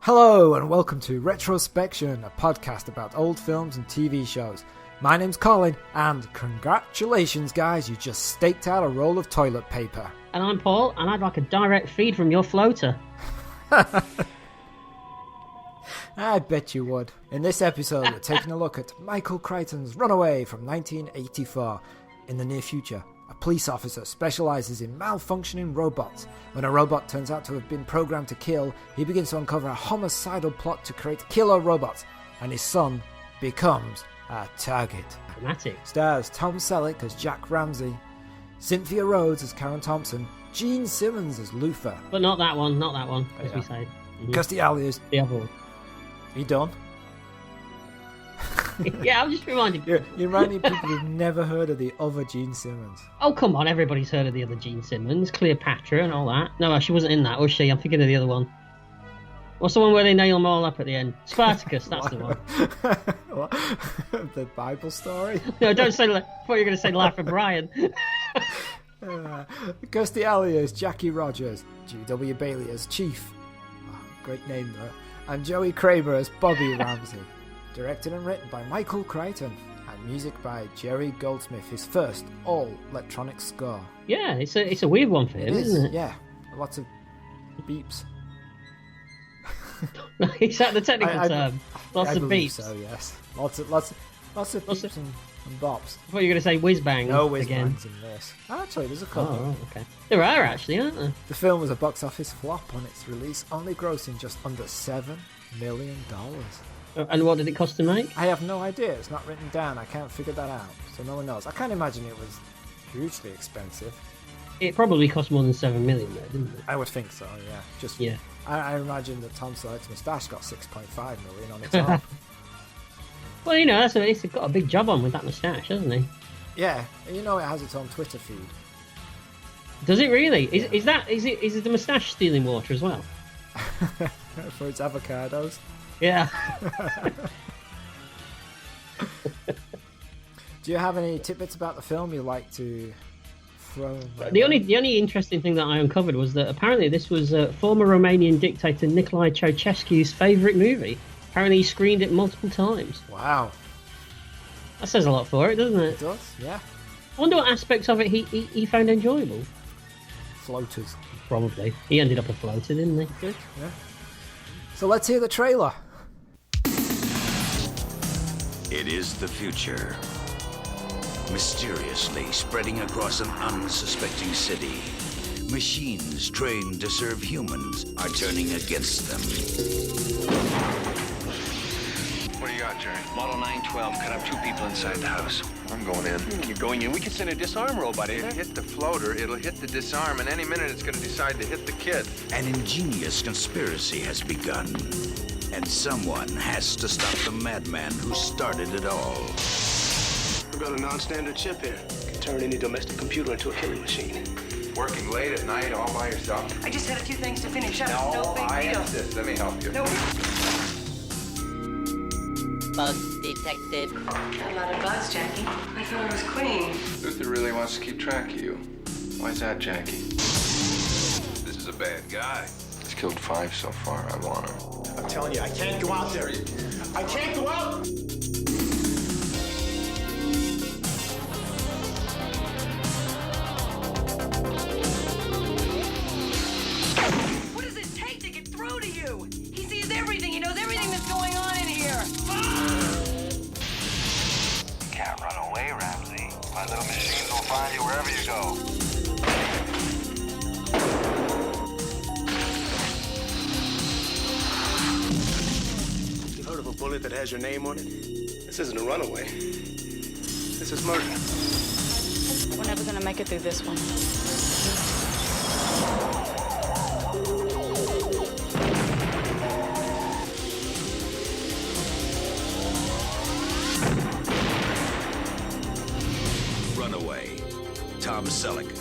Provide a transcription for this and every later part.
Hello and welcome to Retrospection, a podcast about old films and TV shows. My name's Colin, and congratulations guys, you just staked out a roll of toilet paper. And I'm Paul, and I'd like a direct feed from your floater. I bet you would. In this episode, we're taking a look at Michael Crichton's Runaway from 1984. In the near future, a police officer specialises in malfunctioning robots. When a robot turns out to have been programmed to kill, he begins to uncover a homicidal plot to create killer robots, and his son becomes a target. Dramatic. Stars Tom Selleck as Jack Ramsay, Cynthia Rhodes as Karen Thompson, Gene Simmons as Luther. But not that one, as we say. Kirstie Alley. The other one. You done? Yeah, I'm just reminding You're reminding people who've never heard of the other Gene Simmons. Oh, come on, everybody's heard of the other Gene Simmons, Cleopatra and all that. No, she wasn't in that, was she? I'm thinking of the other one. What's the one where they nail them all up at the end? Spartacus, that's the one. What? The Bible story? No, don't say that. I thought you were going to say Life of Brian. Kirstie Alley as Jackie Rogers, G.W. Bailey as Chief. Oh, great name though. And Joey Kramer as Bobby Ramsay. Directed and written by Michael Crichton, and music by Jerry Goldsmith, his first all-electronic score. Yeah, it's a weird one for him, isn't it? Yeah, lots of beeps. Is that the technical term? Lots of beeps. So yes, lots of beeps and bops. I thought you were going to say whiz bangs. No whiz again. bangs in this. Actually, there's a couple. Oh, okay. There are actually, aren't there? The film was a box office flop on its release, only grossing just under $7 million. And what did it cost to make? I have no idea. It's not written down. I can't figure that out. So no one knows. I can't imagine it was hugely expensive. It probably cost more than $7 million, though, didn't it? I would think so. Yeah. Yeah. I imagine that Tom Selleck's moustache got 6.5 million on its own. Well, you know, he's got a big job on with that moustache, hasn't he? Yeah. You know, it has its own Twitter feed. Does it really? Is it the moustache stealing water as well? For its avocados. Yeah. Do you have any tidbits about the film you'd like to throw? The only interesting thing that I uncovered was that apparently this was former Romanian dictator Nicolae Ceausescu's favourite movie. Apparently he screened it multiple times. Wow. That says a lot for it, doesn't it? It does, yeah. I wonder what aspects of it he found enjoyable. Floaters. Probably. He ended up a floater, didn't he? Good, yeah. So let's hear the trailer. It is the future. Mysteriously spreading across an unsuspecting city. Machines trained to serve humans are turning against them. What do you got, Jerry? Model 912 cut up 2 people inside the house. I'm going in. You're going in? We can send a disarm robot in. It hit the floater, it'll hit the disarm, and any minute it's going to decide to hit the kid. An ingenious conspiracy has begun. And someone has to stop the madman who started it all. We've got a non-standard chip here. Can turn any domestic computer into a killing machine. Working late at night all by yourself. I just had a few things to finish up. No, big I deal. insist. Let me help you. No. Bug detected. A lot of bugs, Jackie. I thought I was queen. Luther really wants to keep track of you. Why's that, Jackie? This is a bad guy. He's killed 5 so far. I want him. I'm telling you, I can't go out there. I can't go out! What does it take to get through to you? He sees everything. He knows everything that's going on in here. You can't run away, Ramsay. My little machines will find you wherever you go. You heard of a bullet that has your name on it? This isn't a runaway. This is murder. We're never gonna make it through this one. Runaway. Tom Selleck.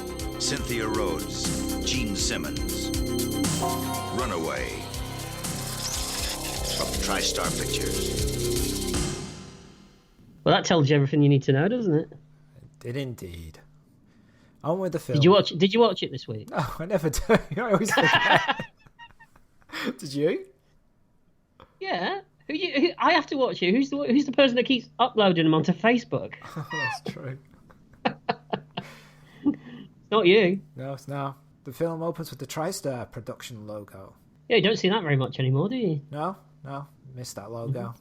Cynthia Rhodes. Gene Simmons. Runaway. From TriStar Pictures. Well, that tells you everything you need to know, doesn't it? It did indeed. On with the film. Did you watch it this week? No, I never do. I always forget. Did you? Yeah. I have to watch it. Who's the person that keeps uploading them onto Facebook? That's true. Not you. No, it's now. The film opens with the TriStar production logo. Yeah, you don't see that very much anymore, do you? No, missed that logo.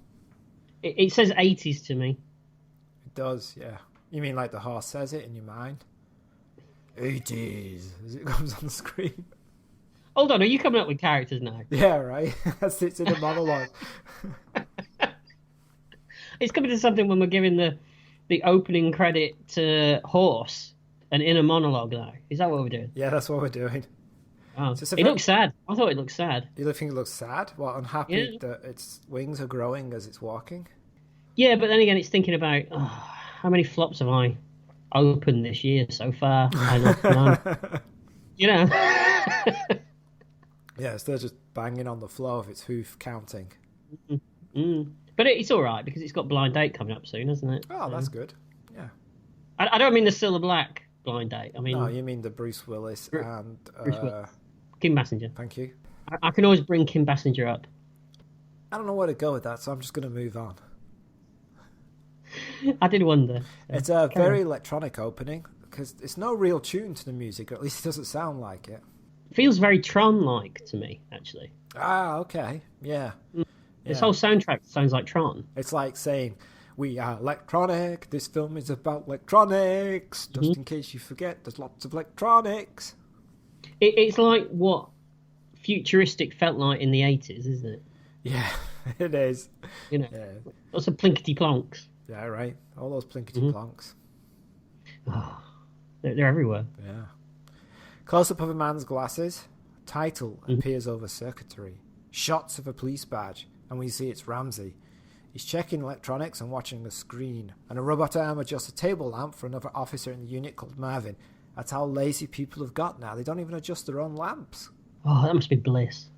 It says 80s to me. It does, yeah. You mean like the horse says it in your mind? 80s as it comes on the screen. Hold on, are you coming up with characters now? Yeah, right. That's it's in a monologue. It's coming to something when we're giving the opening credit to Horse an inner monologue now. Is that what we're doing? Yeah, that's what we're doing. Oh. It looks sad. I thought it looked sad. You think it looks sad? What, unhappy that its wings are growing as it's walking? Yeah, but then again, it's thinking about how many flops have I opened this year so far? I don't know. You know? Yeah, it's still just banging on the floor of its hoof counting. But it's all right because it's got Blind Date coming up soon, hasn't it? Oh, that's good. Yeah. I don't mean the Silver Black Blind Date. I mean, no, you mean the Bruce Willis and Bruce Willis. Kim Basinger. Thank you. I can always bring Kim Basinger up. I don't know where to go with that, so I'm just going to move on. I did wonder. It's a very electronic opening because it's no real tune to the music, or at least it doesn't sound like it. Feels very Tron-like to me, actually. Ah, okay. Yeah. This whole soundtrack sounds like Tron. It's like saying, we are electronic, this film is about electronics. Just in case you forget, there's lots of electronics. It's like what futuristic felt like in the 80s, isn't it? Yeah, it is. You know, lots of plinkety-plonks. Yeah, right. All those plinkety-plonks. Oh, they're everywhere. Yeah. Close-up of a man's glasses. Title appears over circuitry. Shots of a police badge, and we see it's Ramsay. He's checking electronics and watching the screen, and a robot arm adjusts a table lamp for another officer in the unit called Marvin. That's how lazy people have got now. They don't even adjust their own lamps. Oh, that must be bliss.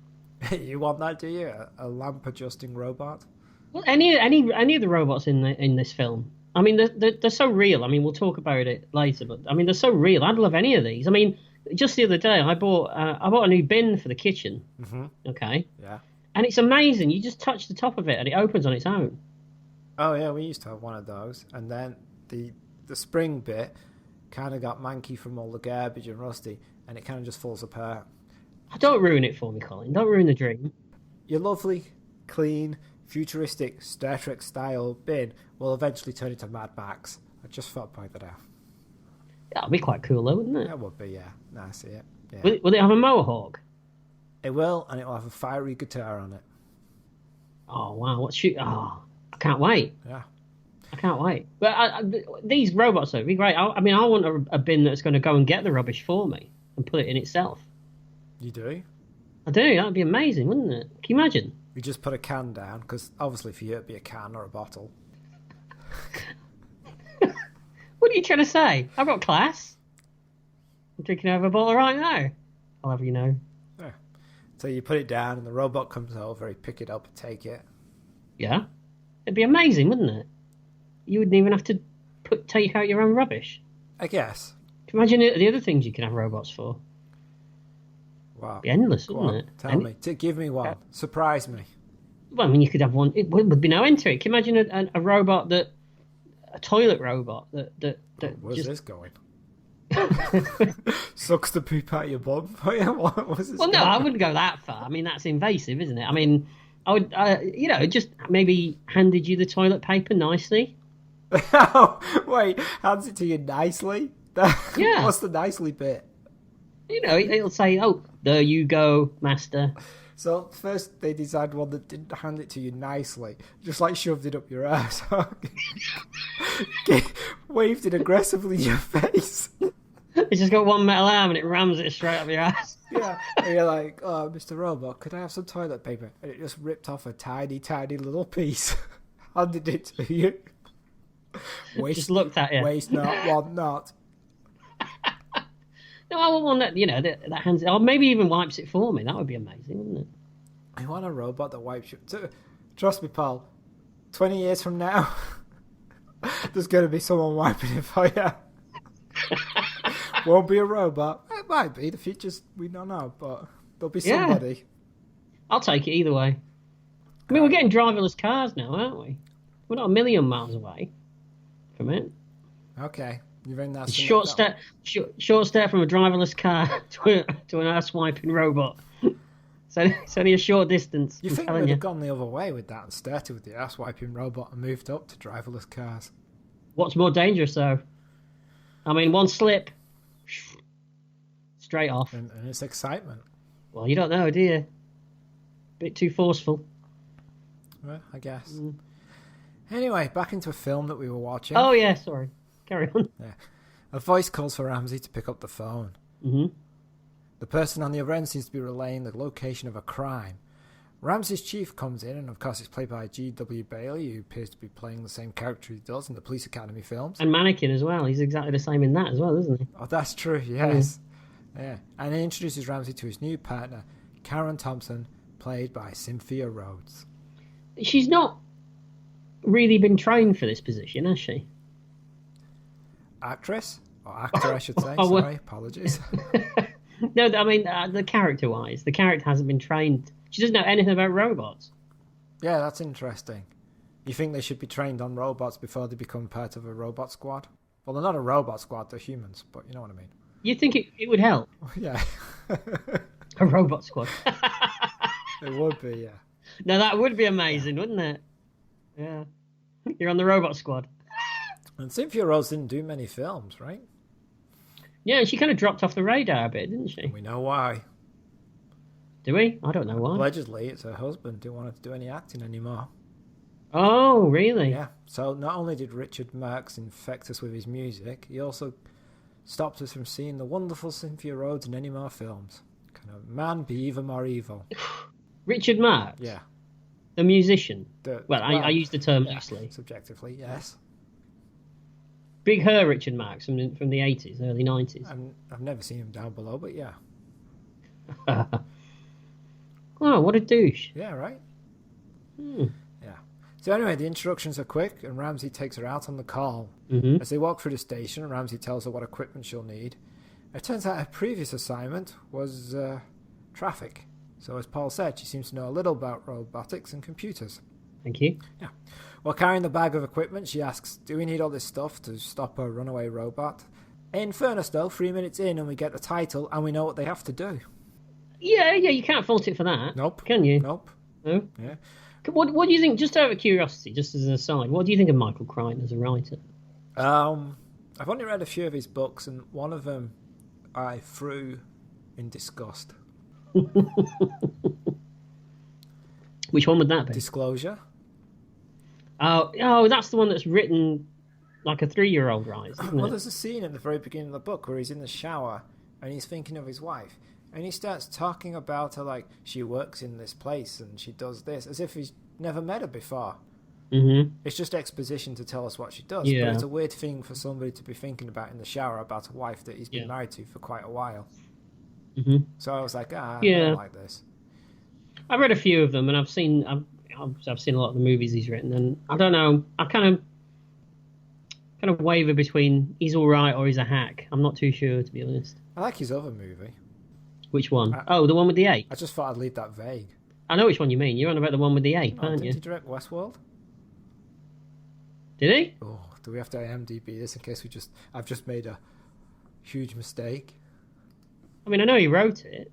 You want that, do you? A lamp-adjusting robot? Well, any of the robots in this film. I mean, they're so real. I mean, we'll talk about it later, but I mean, they're so real. I'd love any of these. I mean, just the other day, I bought a new bin for the kitchen. Okay. Yeah. And it's amazing. You just touch the top of it, and it opens on its own. Oh yeah, we used to have one of those, and then the spring bit kind of got manky from all the garbage and rusty, and it kind of just falls apart. Don't ruin it for me, Colin. Don't ruin the dream. Your lovely, clean, futuristic Star Trek style bin will eventually turn into Mad Max. I just thought I'd point that out. That'd be quite cool, though, wouldn't it? That would be, yeah. No, I see it. Yeah. Will it have a mohawk? It will, and it will have a fiery guitar on it. Oh wow! I can't wait. Yeah. I can't wait. But these robots would be great. I mean, I want a bin that's going to go and get the rubbish for me and put it in itself. You do? I do. That'd be amazing, wouldn't it? Can you imagine? You just put a can down, because obviously for you it'd be a can or a bottle. What are you trying to say? I've got class. I'm drinking over a bottle right now. I'll have you know. Yeah. So you put it down and the robot comes over, you pick it up and take it. Yeah. It'd be amazing, wouldn't it? You wouldn't even have to take out your own rubbish. I guess. Can you imagine the other things you can have robots for? Wow. It'd be endless, wouldn't it? Tell me. Give me one. Surprise me. Well, I mean, you could have one. It would be no end to it. Can you imagine a robot a toilet robot that where's just... this going? Sucks the poop out of your bum. What's this well, no, I wouldn't go that far. I mean, that's invasive, isn't it? I mean, I would, just maybe handed you the toilet paper nicely. Oh, wait, hands it to you nicely? Yeah. What's the nicely bit? You know, it'll say, "Oh, there you go, master." So first they designed one that didn't hand it to you nicely, just like shoved it up your ass, waved it aggressively in your face. It's just got one metal arm and it rams it straight up your ass. Yeah, and you're like, "Oh, Mr. Robot, could I have some toilet paper?" And it just ripped off a tiny, tiny little piece, handed it to you. Just looked at you. Waste not, want not. No, I want one that, that hands it, or maybe even wipes it for me. That would be amazing, wouldn't it? I want a robot that wipes you. Trust me, pal, 20 years from now, there's going to be someone wiping it for you. Won't be a robot. It might be. The future's, we don't know, but there'll be somebody. Yeah. I'll take it either way. I mean, we're getting driverless cars now, aren't we? We're not a million miles away from it. Okay. You think that's Short step from a driverless car to an ass-wiping robot. So it's only a short distance. You think we'd have gone the other way with that and started with the ass-wiping robot and moved up to driverless cars? What's more dangerous, though? I mean, one slip, straight off. And it's excitement. Well, you don't know, do you? Bit too forceful. Well, I guess. Anyway, back into a film that we were watching. Oh, yeah, sorry. Carry on. Yeah. A voice calls for Ramsay to pick up the phone. Mm-hmm. The person on the other end seems to be relaying the location of a crime. Ramsay's chief comes in, and of course it's played by G.W. Bailey, who appears to be playing the same character he does in the Police Academy films. And Mannequin as well. He's exactly the same in that as well, isn't he? Oh, that's true, yes. Yeah. And he introduces Ramsay to his new partner, Karen Thompson, played by Cynthia Rhodes. She's not really been trained for this position, has she? Actress? Or actor, I should say. Sorry, apologies. No, I mean, the character-wise, the character hasn't been trained. She doesn't know anything about robots. Yeah, that's interesting. You think they should be trained on robots before they become part of a robot squad? Well, they're not a robot squad, they're humans, but you know what I mean. You'd think it would help. Yeah. A robot squad. It would be, yeah. No, that would be amazing, wouldn't it? Yeah. You're on the robot squad. And Cynthia Rhodes didn't do many films, right? Yeah, she kind of dropped off the radar a bit, didn't she? We know why. Do we? I don't know why. Allegedly, it's her husband didn't want her to do any acting anymore. Oh, really? Yeah. So not only did Richard Marx infect us with his music, he also stopped us from seeing the wonderful Cynthia Rhodes in any more films. Kind of man be even more evil. Richard Marx? Yeah. The musician? I use the term loosely. Subjectively, yes. Big Her Richard Marx from the 80s, early 90s. I've never seen him down below, but yeah. Oh, what a douche. Yeah, right? Yeah. So anyway, the instructions are quick, and Ramsay takes her out on the call. Mm-hmm. As they walk through the station, Ramsay tells her what equipment she'll need. It turns out her previous assignment was traffic. So as Paul said, she seems to know a little about robotics and computers. Thank you. Yeah. While carrying the bag of equipment, she asks, do we need all this stuff to stop a runaway robot? In fairness, though, 3 minutes in and we get the title and we know what they have to do. Yeah, you can't fault it for that. Nope. Can you? Nope. No? Yeah. What do you think, just out of curiosity, just as an aside, what do you think of Michael Crichton as a writer? I've only read a few of his books, and one of them I threw in disgust. Which one would that be? Disclosure. Oh, that's the one that's written like a 3-year-old writes, isn't Well, it? there's a scene at the very beginning of the book where he's in the shower and he's thinking of his wife. And he starts talking about her like she works in this place and she does this, as if he's never met her before. Mm-hmm. It's just exposition to tell us what she does. Yeah. But it's a weird thing for somebody to be thinking about in the shower about a wife that he's been married to for quite a while. Mm-hmm. So I was like, I Yeah. don't like this. I've read a few of them, and I've seen a lot of the movies he's written, and I don't know. I kind of waver between he's all right or he's a hack. I'm not too sure, to be honest. I like his other movie. Which one? The one with the ape. I just thought I'd leave that vague. I know which one you mean. You're on about the one with the ape, aren't you? Did he direct Westworld? Did he? Oh, do we have to IMDb this in case I've just made a huge mistake? I mean, I know he wrote it.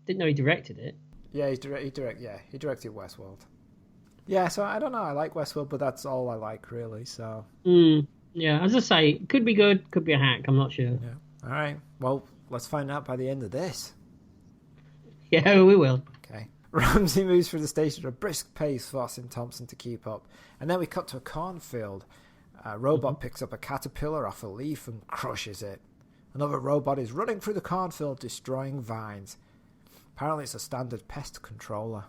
Didn't know he directed it. Yeah, he directed Westworld. Yeah, so I don't know. I like Westworld, but that's all I like, really. So. Yeah, as I say, could be good, could be a hack. I'm not sure. Yeah. All right. Well, let's find out by the end of this. Yeah, we will. Okay. Ramsay moves through the station at a brisk pace, forcing Thompson to keep up. And then we cut to a cornfield. A robot picks up a caterpillar off a leaf and crushes it. Another robot is running through the cornfield, destroying vines. Apparently it's a standard pest controller.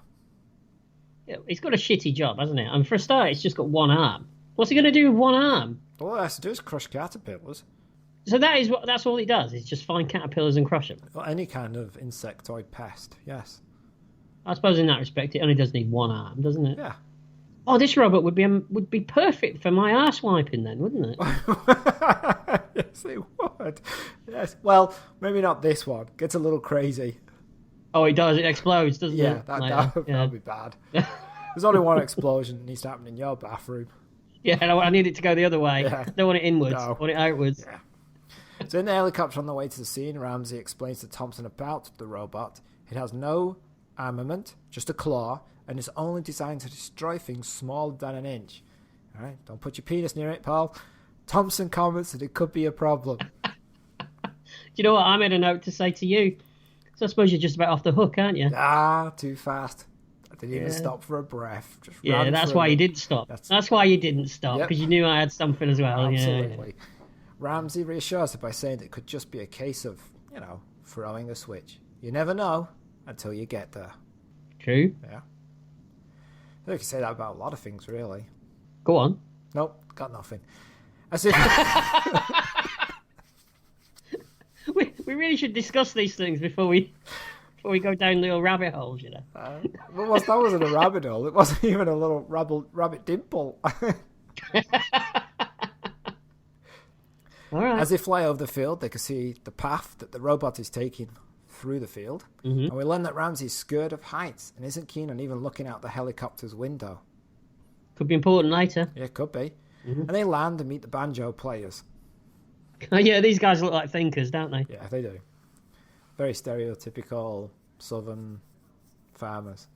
Yeah, he's got a shitty job, hasn't it? And for a start, it's just got one arm. What's he going to do with one arm? All it has to do is crush caterpillars. So that's all he does, is just find caterpillars and crush them? Or any kind of insectoid pest, yes. I suppose in that respect, it only does need one arm, doesn't it? Yeah. Oh, this robot would be perfect for my arse wiping then, wouldn't it? Yes, it would. Yes. Well, maybe not this one. Gets a little crazy. Oh, it does. It explodes, doesn't it? Yeah, that would be bad. There's only one explosion that needs to happen in your bathroom. Yeah, I need it to go the other way. Yeah. I don't want it inwards. No. I want it outwards. Yeah. So in the helicopter on the way to the scene, Ramsay explains to Thompson about the robot. It has no armament, just a claw, and is only designed to destroy things smaller than an inch. All right, don't put your penis near it, pal. Thompson comments that it could be a problem. Do you know what? I made a note to say to you. So I suppose you're just about off the hook, aren't you? Too fast. I didn't even stop for a breath. Just ran that's through why it. you didn't stop. That's why you didn't stop, because you knew I had something as well. Absolutely. Yeah. Ramsay reassures her by saying that it could just be a case of, throwing a switch. You never know until you get there. True. Yeah. I think you can say that about a lot of things, really. Go on. Nope, got nothing. As if... we really should discuss these things before we go down little rabbit holes, that wasn't a rabbit hole. It wasn't even a little rabbit dimple. All right. As they fly over the field, they can see the path that the robot is taking through the field. Mm-hmm. And we learn that Ramsay's scared of heights and isn't keen on even looking out the helicopter's window. Could be important later. Yeah, could be. Mm-hmm. And they land and meet the banjo players. Oh, yeah, these guys look like thinkers, don't they? Yeah, they do. Very stereotypical southern farmers.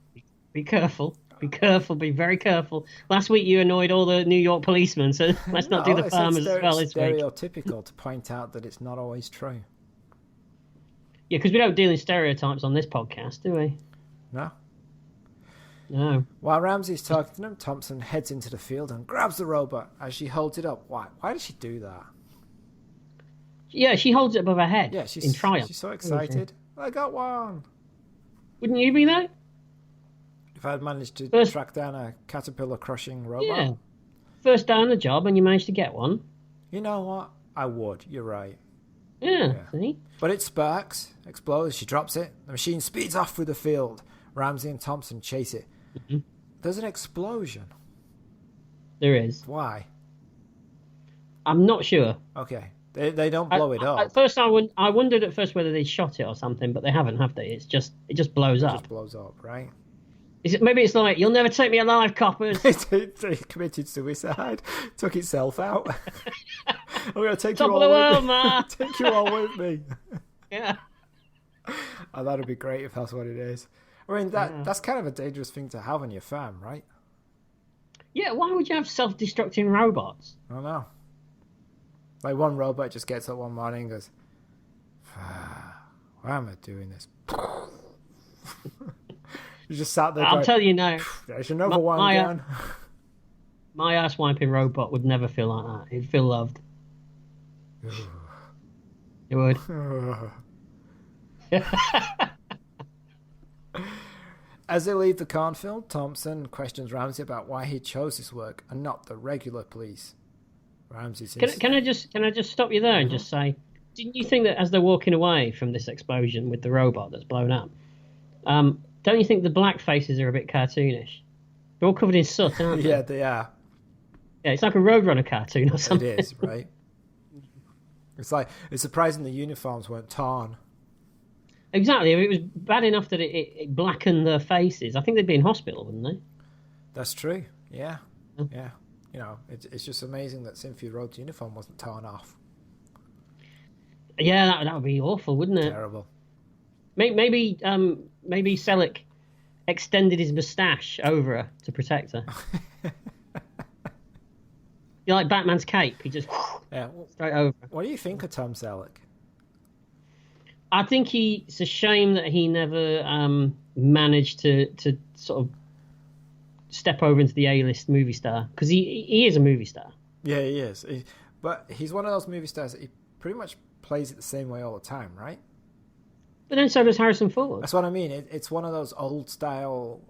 Be careful. Be careful. Be very careful. Last week you annoyed all the New York policemen, so let's not do the farmers as well this week. It's stereotypical to point out that it's not always true. Yeah, because we don't deal in stereotypes on this podcast, do we? No. No. While Ramsay's talking to them, Thompson heads into the field and grabs the robot as she holds it up. Why? Why does she do that? Yeah, she holds it above her head. Yeah, she's in triumph. She's so excited. I got one. Wouldn't you be though? If I'd managed to track down a caterpillar-crushing robot. Yeah. First day on the job and you managed to get one. You know what? I would. You're right. Yeah. See? But it sparks, explodes, she drops it. The machine speeds off through the field. Ramsay and Thompson chase it. Mm-hmm. There's an explosion. There is. Why? I'm not sure. Okay. They don't blow it up. At first, I wondered at first whether they shot it or something, but they haven't, have they? It just blows up. It just blows up, right? Maybe it's like, you'll never take me alive, coppers. They committed suicide, took itself out. I'm going to take Top you of all the world, with me. man. Take you all with me. Yeah. Oh, that'd be great if that's what it is. I mean, that's kind of a dangerous thing to have on your farm, right? Yeah, why would you have self-destructing robots? I don't know. Like one robot just gets up one morning and goes, why am I doing this? You just sat there I'll tell you now. There's another one gone. My ass wiping robot would never feel like that. It'd feel loved. It would. As they leave the cornfield, Thompson questions Ramsay about why he chose this work and not the regular police. Ramsay says, Can I just stop you there and just say, didn't you think that as they're walking away from this explosion with the robot that's blown up, don't you think the black faces are a bit cartoonish? They're all covered in soot, aren't they? Yeah, they are. Yeah, it's like a Roadrunner cartoon or something. It is, right? It's surprising the uniforms weren't torn. Exactly. If it was bad enough that it blackened their faces, I think they'd be in hospital, wouldn't they? That's true. Yeah. Yeah. You know, it's just amazing that Cynthia Rhodes' uniform wasn't torn off. Yeah, that would be awful, wouldn't it? Terrible. Maybe Selleck extended his moustache over her to protect her. You like Batman's cape? He just straight over. What do you think of Tom Selleck? I think it's a shame that he never managed to sort of step over into the A-list movie star, because he is a movie star. Yeah, he is. But he's one of those movie stars that he pretty much plays it the same way all the time, right? But then so does Harrison Ford. That's what I mean. It's one of those old style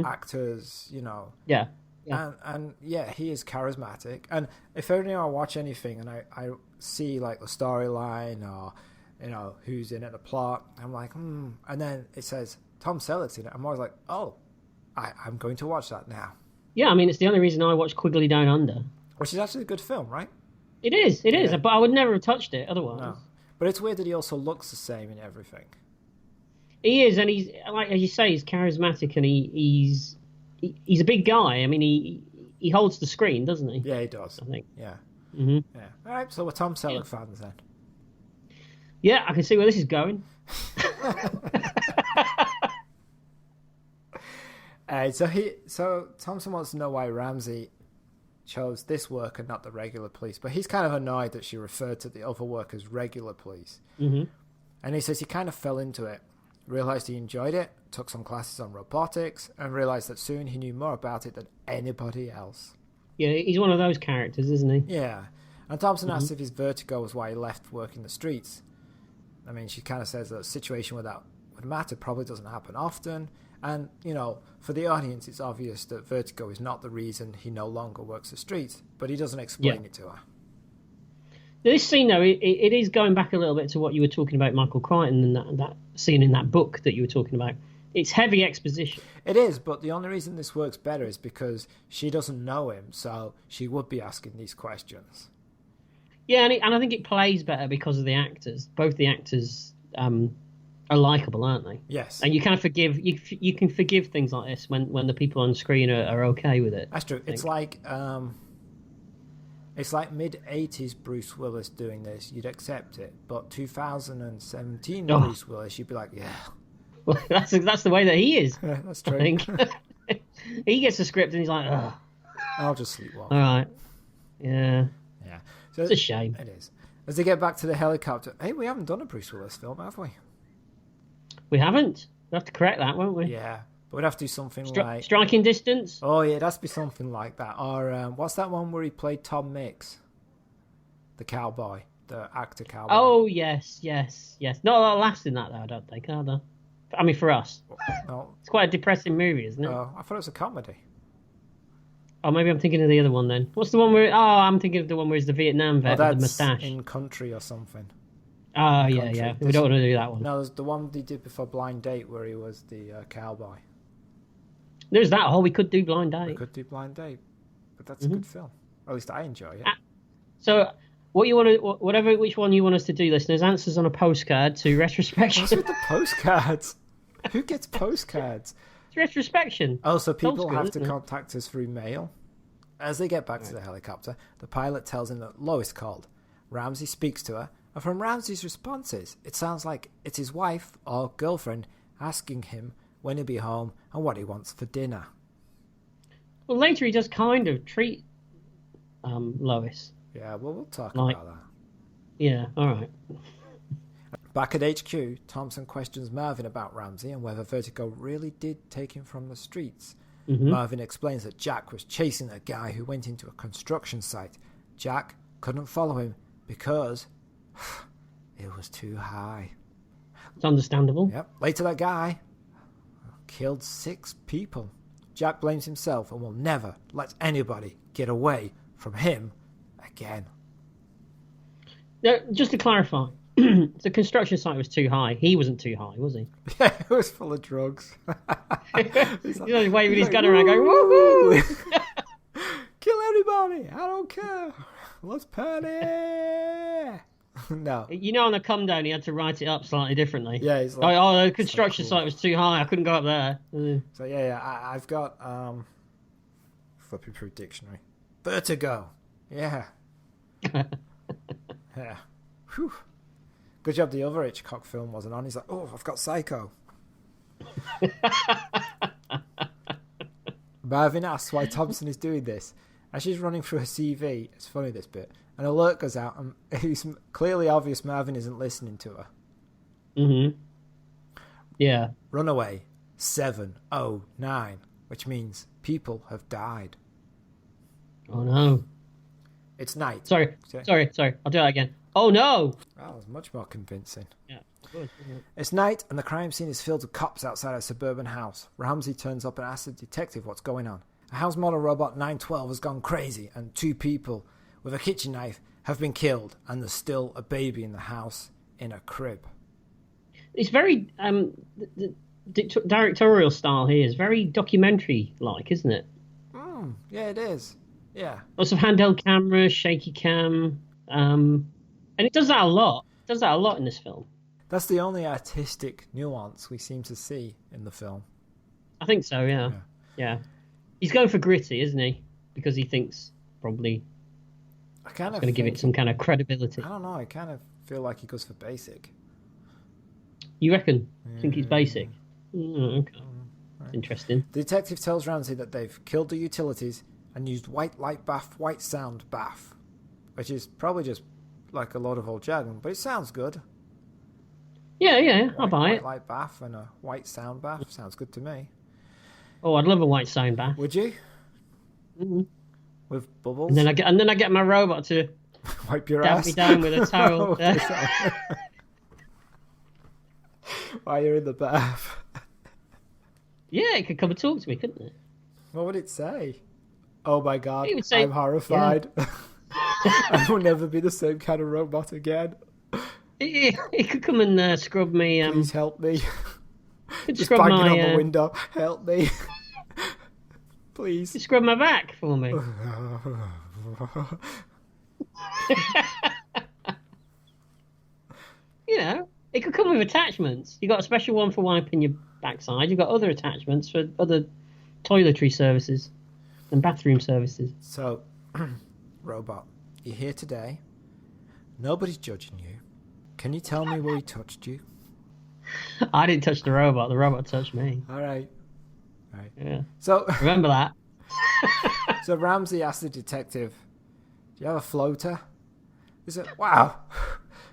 actors, you know. Yeah. And yeah, he is charismatic. And if only I watch anything and I see like the storyline or, you know, who's in it, the plot, I'm like, And then it says Tom Selleck's in it. I'm always like, oh, I'm going to watch that now. Yeah, I mean, it's the only reason I watch Quigley Down Under. Which is actually a good film, right? It is, but I would never have touched it otherwise. No. But it's weird that he also looks the same in everything. He is, and he's, like as you say, he's charismatic, and he he's a big guy. I mean, he holds the screen, doesn't he? Yeah, he does. I think. Yeah. Mm-hmm. Yeah. All right, so we're Tom Selleck fans then. Yeah, I can see where this is going. So Thompson wants to know why Ramsay chose this worker, not the regular police, but he's kind of annoyed that she referred to the other work as regular police. Mm-hmm. And he says he kind of fell into it, realized he enjoyed it, took some classes on robotics, and realized that soon he knew more about it than anybody else. Yeah, he's one of those characters, isn't he? Yeah. And Thompson asks if his vertigo was why he left working the streets. I mean, she kind of says that a situation where that would matter probably doesn't happen often. And, you know, for the audience, it's obvious that vertigo is not the reason he no longer works the streets, but he doesn't explain it to her. This scene, though, it is going back a little bit to what you were talking about, Michael Crichton, and that scene in that book that you were talking about. It's heavy exposition. It is, but the only reason this works better is because she doesn't know him, so she would be asking these questions. Yeah, and I think it plays better because of the actors. Both the actors are likable, aren't they? Yes. And you kind of forgive you can forgive things like this when the people on screen are okay with it. That's true. It's like mid-80s Bruce Willis doing this. You'd accept it, but 2017 Bruce Willis, you'd be like, yeah. Well, that's the way that he is. Yeah, that's true. I think he gets the script and he's like, ugh. I'll just sleepwalk. All right. Yeah. Yeah. So it's a shame. It is. As they get back to the helicopter, hey, we haven't done a Bruce Willis film, have we? We haven't. We'll have to correct that, won't we? Yeah. But we'd have to do something like... Striking Distance? Oh, yeah, it has to be something like that. Or what's that one where he played Tom Mix? The cowboy. The actor cowboy. Oh, yes. Not a lot laughs in that, though, I don't think, are there? I mean, for us. No. It's quite a depressing movie, isn't it? Oh, I thought it was a comedy. Oh, maybe I'm thinking of the other one then. What's the one where... Oh, I'm thinking of the one where he's the Vietnam vet with the moustache. In Country or something. Oh, yeah. We don't want to do that one. No, there's the one they did before Blind Date where he was the cowboy. There's that. Oh, we could do Blind Date. We could do Blind Date. But that's a good film. Or at least I enjoy it. So, which one you want us to do, listeners, answers on a postcard to Retrospection. What's with the postcards? Who gets postcards? It's Retrospection. Oh, so people have to contact us through mail? As they get back to the helicopter, the pilot tells him that Lois called. Ramsay speaks to her, and from Ramsay's responses, it sounds like it's his wife or girlfriend asking him when he'll be home and what he wants for dinner. Well, later he does kind of treat Lois. Yeah, well, we'll talk about that. Yeah, all right. Back at HQ, Thompson questions Marvin about Ramsay and whether Vertigo really did take him from the streets. Mm-hmm. Marvin explains that Jack was chasing a guy who went into a construction site. Jack couldn't follow him because it was too high. It's understandable. Yep. Later, that guy killed 6 people. Jack blames himself and will never let anybody get away from him again. Now, just to clarify, the construction site was too high. He wasn't too high, was he? Yeah, it was full of drugs. He's like, waving his gun around going, woohoo! Kill everybody! I don't care! Let's party! No. You know, on the come down, he had to write it up slightly differently. Yeah, he's like... the construction site was too high. I couldn't go up there. So, I've got... flipping through dictionary. Vertigo. Yeah. Yeah. Whew. Good job the other Hitchcock film wasn't on. He's like, oh, I've got Psycho. Marvin asks why Thompson is doing this. As she's running through her CV, it's funny this bit, an alert goes out and it's clearly obvious Marvin isn't listening to her. Mm-hmm. Yeah. Runaway 709, which means people have died. Oh no. It's night. Sorry. I'll do that again. Oh no! That was much more convincing. Yeah, good. It's night and the crime scene is filled with cops outside a suburban house. Ramsay turns up and asks the detective what's going on. A house model robot 912 has gone crazy and 2 people with a kitchen knife have been killed and there's still a baby in the house in a crib. It's very the directorial style here is very documentary-like, isn't it? Yeah, it is. Yeah. Lots of handheld cameras, shaky cam, and it does that a lot. It does that a lot in this film. That's the only artistic nuance we seem to see in the film. I think so, yeah. He's going for gritty, isn't he? Because he thinks probably I kind of going to give it some kind of credibility. I don't know. I kind of feel like he goes for basic. You reckon? Think he's basic? Okay. Right. Interesting. The detective tells Ramsay that they've killed the utilities and used white light bath, white sound bath, which is probably just like a lot of old jargon, but it sounds good. Yeah, I'll buy it. White light bath and a white sound bath sounds good to me. Oh, I'd love a white sound bath. Would you? Mm-hmm. With bubbles? And then I get my robot to wipe your dab ass. me down with a towel. While you're in the bath. Yeah, it could come and talk to me, couldn't it? What would it say? Oh my god, It would say, I'm horrified. Yeah. I will never be the same kind of robot again. It could come and scrub me. Please help me. Just scrub banging my, on the window. Help me. Please. Just scrub my back for me. You know, it could come with attachments. You got a special one for wiping your backside. You've got other attachments for other toiletry services and bathroom services. So, robot, you're here today. Nobody's judging you. Can you tell me where he touched you? I didn't touch the robot. The robot touched me. All right. Yeah. So remember that. So Ramsay asked the detective, "Do you have a floater?" He said, "Wow,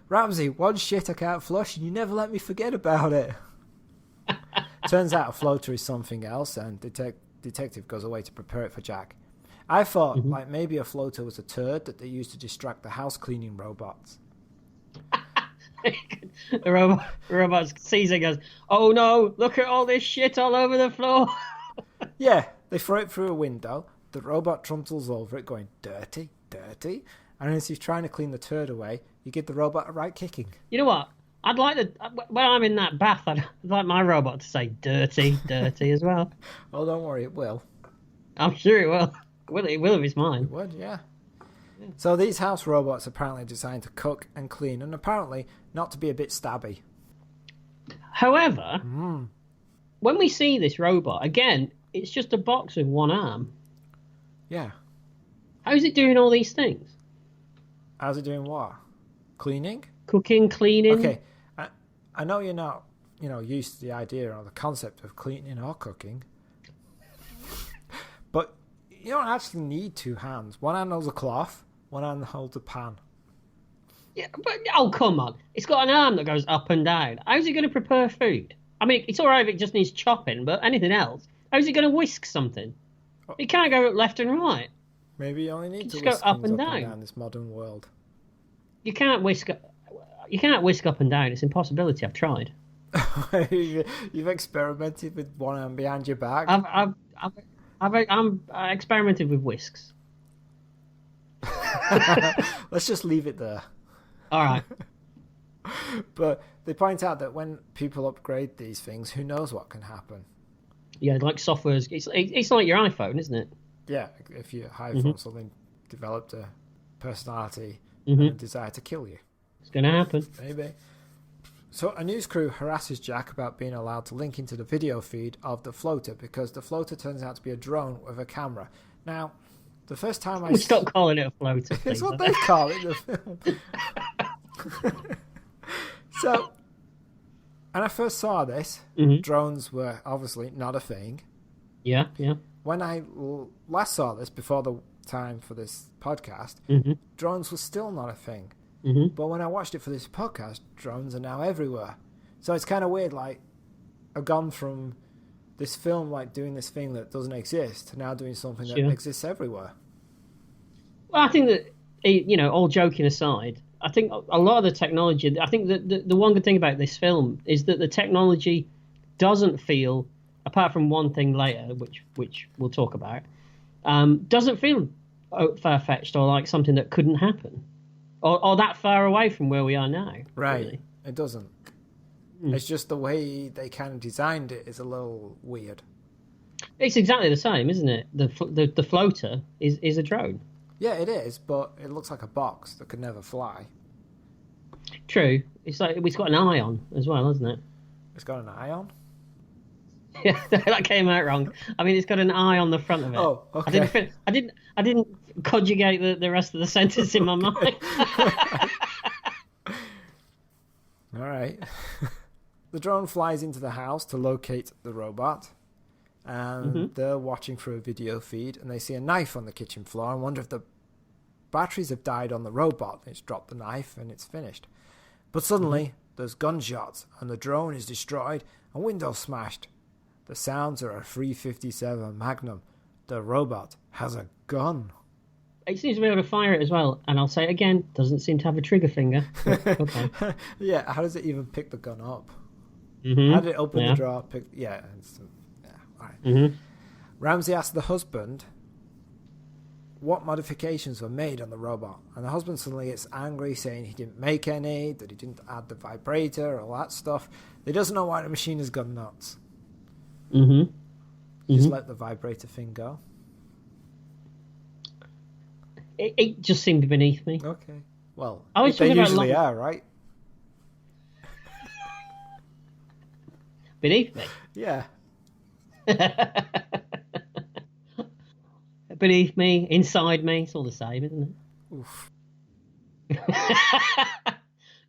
Ramsay, one shit I can't flush, and you never let me forget about it." Turns out a floater is something else, and detective goes away to prepare it for Jack. I thought like maybe a floater was a turd that they used to distract the house cleaning robots. The robot sees it and goes, "Oh no, look at all this shit all over the floor." Yeah, they throw it through a window. The robot trumples over it going, "Dirty, dirty." And as he's trying to clean the turd away, you give the robot a right kicking. You know what? I'd like when I'm in that bath, I'd like my robot to say "dirty, dirty" as well. Oh, don't worry, it will. I'm sure it will. It will if it's mine. It would, yeah. So these house robots are apparently designed to cook and clean, and apparently not to be a bit stabby. However, when we see this robot, again, it's just a box with one arm. Yeah. How's it doing all these things? How's it doing what? Cleaning? Cooking, cleaning? Okay, I know you're not, used to the idea or the concept of cleaning or cooking, but you don't actually need two hands. One hand holds a cloth, one hand holds a pan. Yeah, but come on. It's got an arm that goes up and down. How's it going to prepare food? I mean, it's all right if it just needs chopping, but anything else? How's it going to whisk something? It can't go left and right. Maybe you only need to just whisk go up things and up down. and down in this modern world. You can't whisk up and down. It's an impossibility. I've tried. You've experimented with one hand behind your back. I'm experimented with whisks. Let's just leave it there. All right. But they point out that when people upgrade these things, who knows what can happen. Yeah, like software's... It's like your iPhone, isn't it? Yeah, if your iPhone suddenly developed a personality and a desire to kill you. It's going to happen. Maybe. So a news crew harasses Jack about being allowed to link into the video feed of the floater because the floater turns out to be a drone with a camera. Now, the first time I... Stop calling it a floater. It's what they call it in the film. So, when I first saw this, drones were obviously not a thing. Yeah. When I last saw this, before the time for this podcast, drones were still not a thing. But when I watched it for this podcast, drones are now everywhere. So it's kind of weird, like, I've gone from this film, like, doing this thing that doesn't exist, to now doing something that exists everywhere. Well, I think that, all joking aside, I think a lot of the technology, I think that the one good thing about this film is that the technology doesn't feel, apart from one thing later, which we'll talk about, doesn't feel far-fetched or like something that couldn't happen. Or that far away from where we are now. Right. Really. It doesn't. It's just the way they kind of designed it is a little weird. It's exactly the same, isn't it? The floater is a drone. Yeah, it is, but it looks like a box that could never fly. True. It's got an eye on as well, hasn't it? It's got an eye on? Yeah, that came out wrong. I mean, it's got an eye on the front of it. Oh, okay. I didn't conjugate the rest of the sentence in my mind. All right. The drone flies into the house to locate the robot, and they're watching through a video feed, and they see a knife on the kitchen floor and wonder if the batteries have died on the robot. It's dropped the knife and it's finished. But suddenly, there's gunshots, and the drone is destroyed and windows smashed. The sounds are a 357 Magnum. The robot has a gun. It seems to be able to fire it as well, and I'll say it again, doesn't seem to have a trigger finger. Okay. Yeah, how does it even pick the gun up? Mm-hmm. How did it open the drawer? Yeah, all right. Ramsay asks the husband what modifications were made on the robot, and the husband suddenly gets angry, saying he didn't make any, that he didn't add the vibrator, all that stuff. He doesn't know why the machine has gone nuts. Just let the vibrator thing go. It just seemed beneath me. Okay. Well, they usually are, right? Beneath me? Yeah. Beneath me, inside me, it's all the same, isn't it? Oof.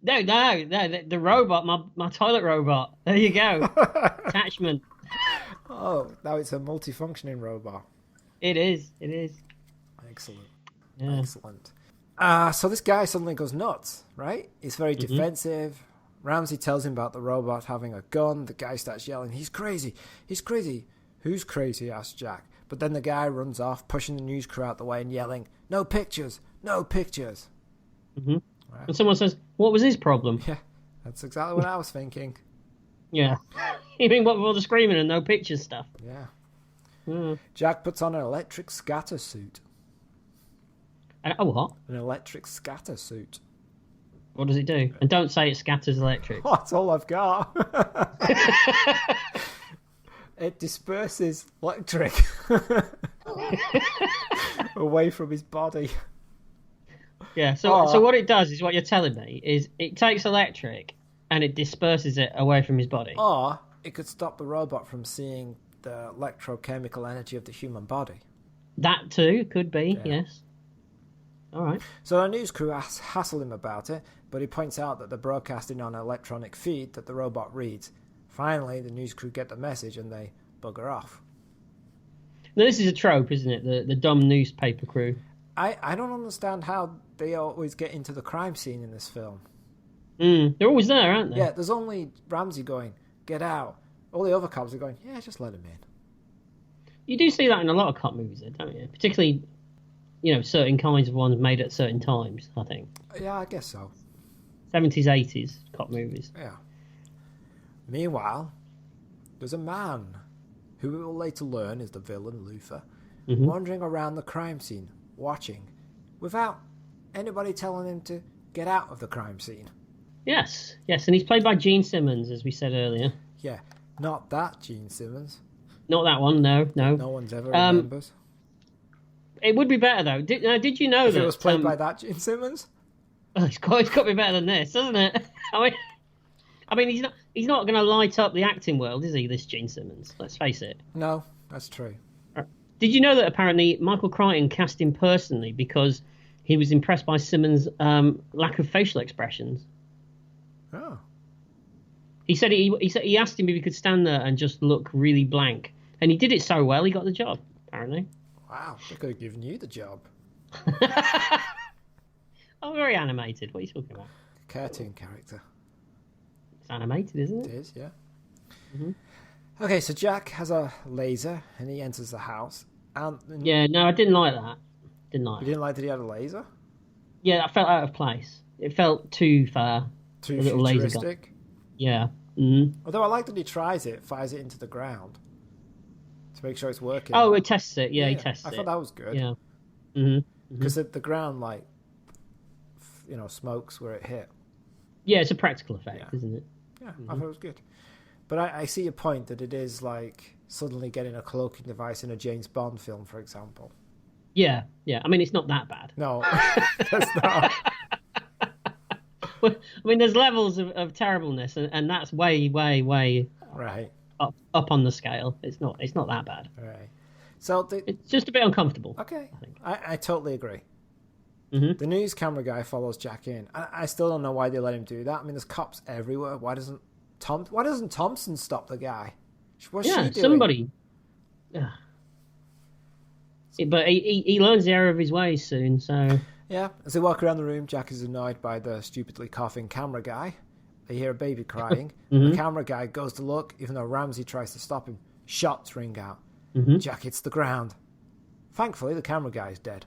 No, the robot, my toilet robot. There you go. Attachment. Oh, now it's a multifunctioning robot. It is. Excellent. Yeah. Excellent. So this guy suddenly goes nuts, right? He's very defensive. Ramsay tells him about the robot having a gun. The guy starts yelling, "He's crazy! He's crazy!" "Who's crazy?" asks Jack. But then the guy runs off, pushing the news crew out the way and yelling, "No pictures! No pictures!" Right. And someone says, "What was his problem?" Yeah, that's exactly what I was thinking. Yeah. You mean what with all the screaming and no pictures stuff? Yeah. Jack puts on an electric scatter suit. What? An electric scatter suit. What does it do? And don't say it scatters electric. Oh, that's all I've got. It disperses electric away from his body. Yeah, so what it does is what you're telling me is it takes electric and it disperses it away from his body. Or it could stop the robot from seeing the electrochemical energy of the human body. That too could be, yes. All right. So our news crew hassle him about it, but he points out that they're broadcasting on an electronic feed that the robot reads. Finally, the news crew get the message and they bugger off. Now, this is a trope, isn't it? The dumb newspaper crew. I don't understand how they always get into the crime scene in this film. They're always there, aren't they? Yeah, there's only Ramsay going, "Get out." All the other cops are going, "Yeah, just let him in." You do see that in a lot of cop movies, don't you? Particularly, certain kinds of ones made at certain times, I think. Yeah, I guess so. 70s, 80s cop movies. Yeah. Meanwhile, there's a man who we will later learn is the villain, Luther, wandering around the crime scene, watching, without anybody telling him to get out of the crime scene. Yes, and he's played by Gene Simmons, as we said earlier. Yeah, not that Gene Simmons. Not that one, no. No one's ever remembers. It would be better, though. Did you know if that... it was played by that Gene Simmons? It's got to be better than this, doesn't it? I mean, he's not going to light up the acting world, is he, this Gene Simmons? Let's face it. No, that's true. Did you know that apparently Michael Crichton cast him personally because he was impressed by Simmons' lack of facial expressions? Oh. He said he asked him if he could stand there and just look really blank, and he did it so well he got the job. Apparently. Wow, they could have given you the job. Oh, very animated. What are you talking about? Cartoon character. It's animated, isn't it? It is, yeah. Okay, so Jack has a laser and he enters the house. And yeah, no, I didn't like that. You didn't like that he had a laser? Yeah, that felt out of place. It felt too far. Too futuristic? Yeah. Although I like that he tries it, fires it into the ground to make sure it's working. Oh, he tests it. Yeah, he tests it. I thought that was good. Yeah. Because the ground, smokes where it hit. Yeah, it's a practical effect, isn't it? Yeah, I thought it was good. But I see your point that it is like suddenly getting a cloaking device in a James Bond film, for example. Yeah. I mean, it's not that bad. No, that's not. I mean, there's levels of terribleness, and that's way, way, way right up on the scale. It's not that bad. All right. So it's just a bit uncomfortable. Okay. I think. I totally agree. Mm-hmm. The news camera guy follows Jack in. I still don't know why they let him do that. I mean, there's cops everywhere. Why doesn't Thompson stop the guy? What's she doing? Somebody. Yeah. But he learns the error of his ways soon, so... Yeah, as they walk around the room, Jack is annoyed by the stupidly coughing camera guy. They hear a baby crying. Mm-hmm. The camera guy goes to look, even though Ramsay tries to stop him. Shots ring out. Mm-hmm. Jack hits the ground. Thankfully, the camera guy is dead.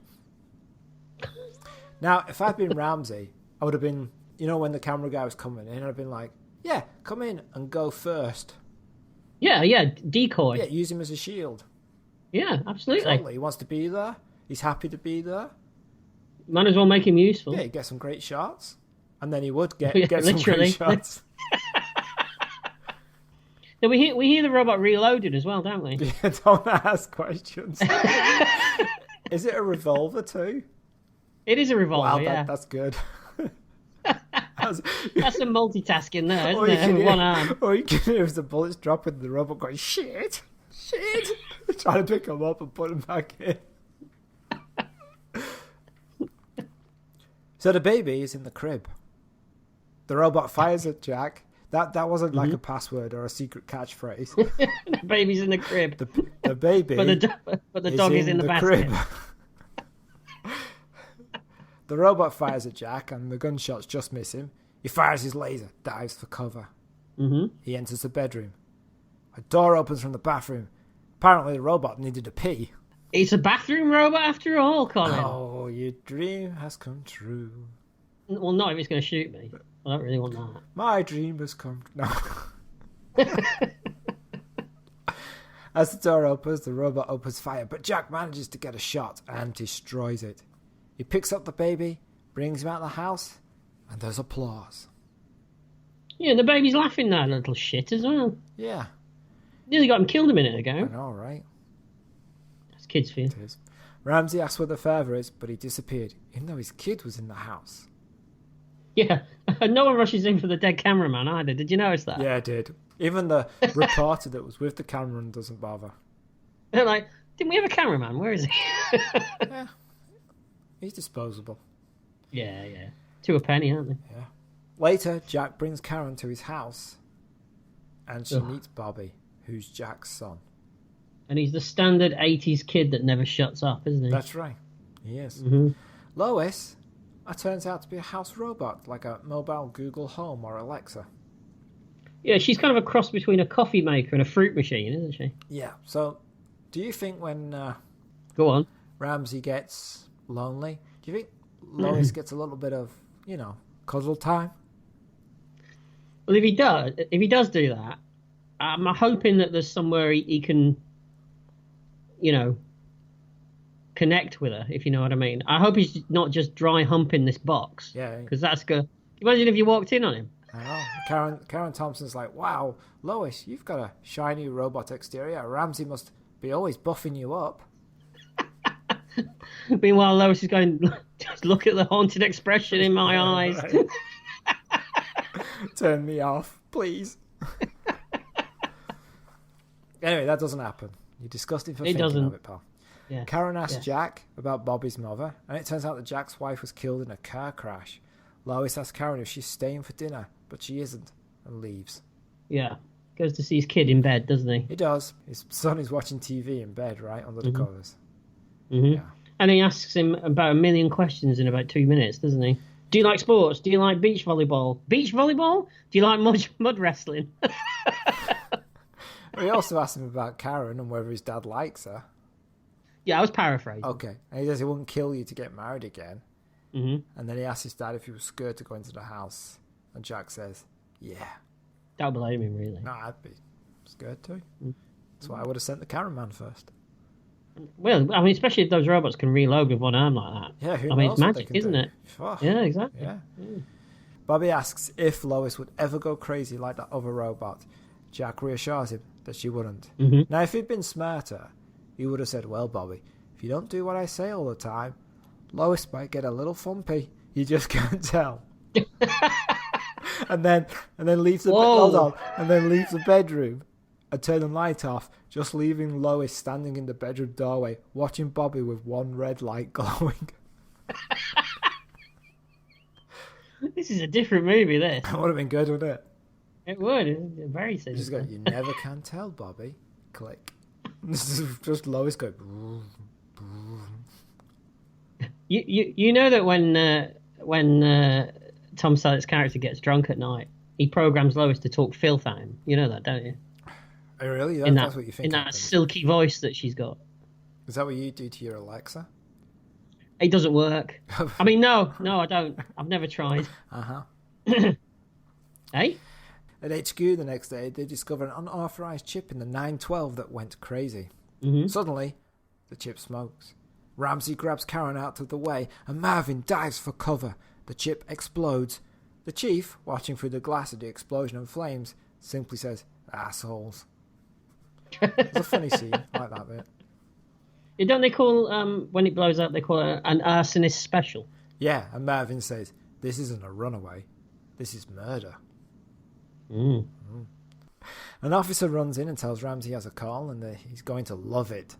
Now, if I'd been Ramsay, I would have been, when the camera guy was coming in, I'd have been like, yeah, come in and go first. Yeah, decoy. Yeah, use him as a shield. Yeah, absolutely. Totally. He wants to be there. He's happy to be there. Might as well make him useful. Yeah, he'd get some great shots. And then he would get some literally. great shots. Yeah, we hear the robot reloaded as well, don't we? Yeah, don't ask questions. Is it a revolver too? It is a revolver, wow, that's good. That's some multitasking there, isn't it? With one arm. Or you can hear as the bullets dropping, the robot going, shit, trying to pick them up and put them back in. So the baby is in the crib. The robot fires at Jack. That wasn't like a password or a secret catchphrase. The baby's in the crib. The baby but the dog is in the basket. Crib. The robot fires at Jack and the gunshots just miss him. He fires his laser, dives for cover. Mm-hmm. He enters the bedroom. A door opens from the bathroom. Apparently the robot needed to pee. It's a bathroom robot after all, Colin. Oh, your dream has come true. Well, not if it's going to shoot me. I don't really want that. My dream has come true. No. As the door opens, the robot opens fire, but Jack manages to get a shot and destroys it. He picks up the baby, brings him out of the house, and there's applause. Yeah, the baby's laughing now, little shit, as well. Yeah. Nearly got him killed a minute ago. I know, right? That's kids for you. It is. Ramsay asks where the father is, but he disappeared, even though his kid was in the house. Yeah, no one rushes in for the dead cameraman either. Did you notice that? Yeah, I did. Even the reporter that was with the cameraman doesn't bother. They're like, didn't we have a cameraman? Where is he? Yeah. He's disposable. Yeah. To a penny, aren't they? Yeah. Later, Jack brings Karen to his house, and she meets Bobby, who's Jack's son. And he's the standard 80s kid that never shuts up, isn't he? That's right. He is. Mm-hmm. Lois turns out to be a house robot, like a mobile Google Home or Alexa. Yeah, she's kind of a cross between a coffee maker and a fruit machine, isn't she? Yeah. So, do you think when Go on. Ramsay gets lonely, do you think Lois gets a little bit of, cuddle time? Well, if he does do that, I'm hoping that there's somewhere he can, connect with her, if you know what I mean. I hope he's not just dry humping this box. Yeah. Because that's good. Imagine if you walked in on him. I know. Karen Thompson's like, wow, Lois, you've got a shiny robot exterior. Ramsay must be always buffing you up. Meanwhile, Lois is going, just look at the haunted expression in my eyes. Right. Turn me off, please. Anyway, that doesn't happen. You're disgusting for thinking of it, pal. Yeah. Karen asks Jack about Bobby's mother, and it turns out that Jack's wife was killed in a car crash. Lois asks Karen if she's staying for dinner, but she isn't, and leaves. Yeah. Goes to see his kid in bed, doesn't he? He does. His son is watching TV in bed, right, under the covers. Mm-hmm. Yeah. And he asks him about a million questions in about 2 minutes, doesn't he? Do you like sports? Do you like beach volleyball? Beach volleyball? Do you like mud wrestling? He also asks him about Karen and whether his dad likes her. Yeah, I was paraphrasing. Okay. And he says he wouldn't kill you to get married again. Mm-hmm. And then he asks his dad if he was scared to go into the house. And Jack says, yeah. Don't blame him, really. No, I'd be scared too. That's why I would have sent the cameraman first. Well, I mean, especially if those robots can reload with one arm like that. Yeah, who I mean, knows it's magic, isn't it? Oh, yeah, exactly. Yeah. Bobby asks if Lois would ever go crazy like that other robot. Jack reassures him that she wouldn't. Mm-hmm. Now, if he'd been smarter, he would have said, well, Bobby, if you don't do what I say all the time, Lois might get a little thumpy. You just can't tell. and then leaves the hold on, and then leaves the bedroom and turn the light off, just leaving Lois standing in the bedroom doorway, watching Bobby with one red light glowing. This is a different movie, this. That would have been good, wouldn't it? It would. It's very sinister. Just go, you never can tell, Bobby. Click. This is just Lois going. You know that when Tom Selleck's character gets drunk at night, he programs Lois to talk filth at him. You know that, don't you? Oh, really? That's what you think. In that silky voice that she's got. Is that what you do to your Alexa? It doesn't work. I mean, no, I don't. I've never tried. Hey? At HQ the next day, they discover an unauthorized chip in the 912 that went crazy. Suddenly, the chip smokes. Ramsay grabs Karen out of the way, and Marvin dives for cover. The chip explodes. The chief, watching through the glass at the explosion and flames, simply says, "Assholes." It's a funny scene. I like that bit. Don't they call, when it blows up, they call it an arsonist special? Yeah, and Marvin says, "This isn't a runaway. This is murder." An officer runs in and tells Ramsay he has a call and that he's going to love it.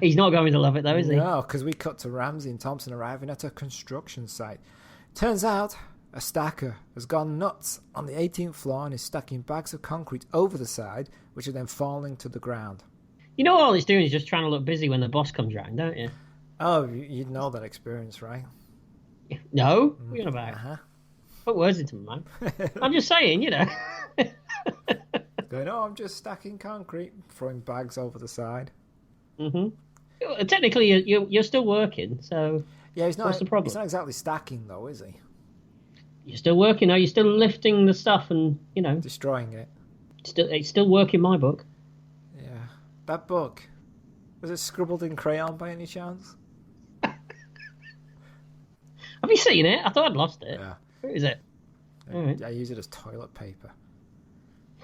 He's not going to love it, though, is he? No, because we cut to Ramsay and Thompson arriving at a construction site. Turns out a stacker has gone nuts on the 18th floor and is stacking bags of concrete over the side, which are then falling to the ground. You know all it's doing is just trying to look busy when the boss comes round, don't you? Oh, you'd know that experience, right? No? What are you on about? Put words into my mouth. I'm just saying, you know. Going, I'm just stacking concrete, throwing bags over the side. Technically, you're still working, so yeah, what's the problem? He's not exactly stacking, though, is he? You're still working, you're still lifting the stuff and, you know. Destroying it. It's still work in my book. Yeah. That book, was it scribbled in crayon by any chance? Have you seen it? I thought I'd lost it. Yeah. Where is it? Right. I use it as toilet paper.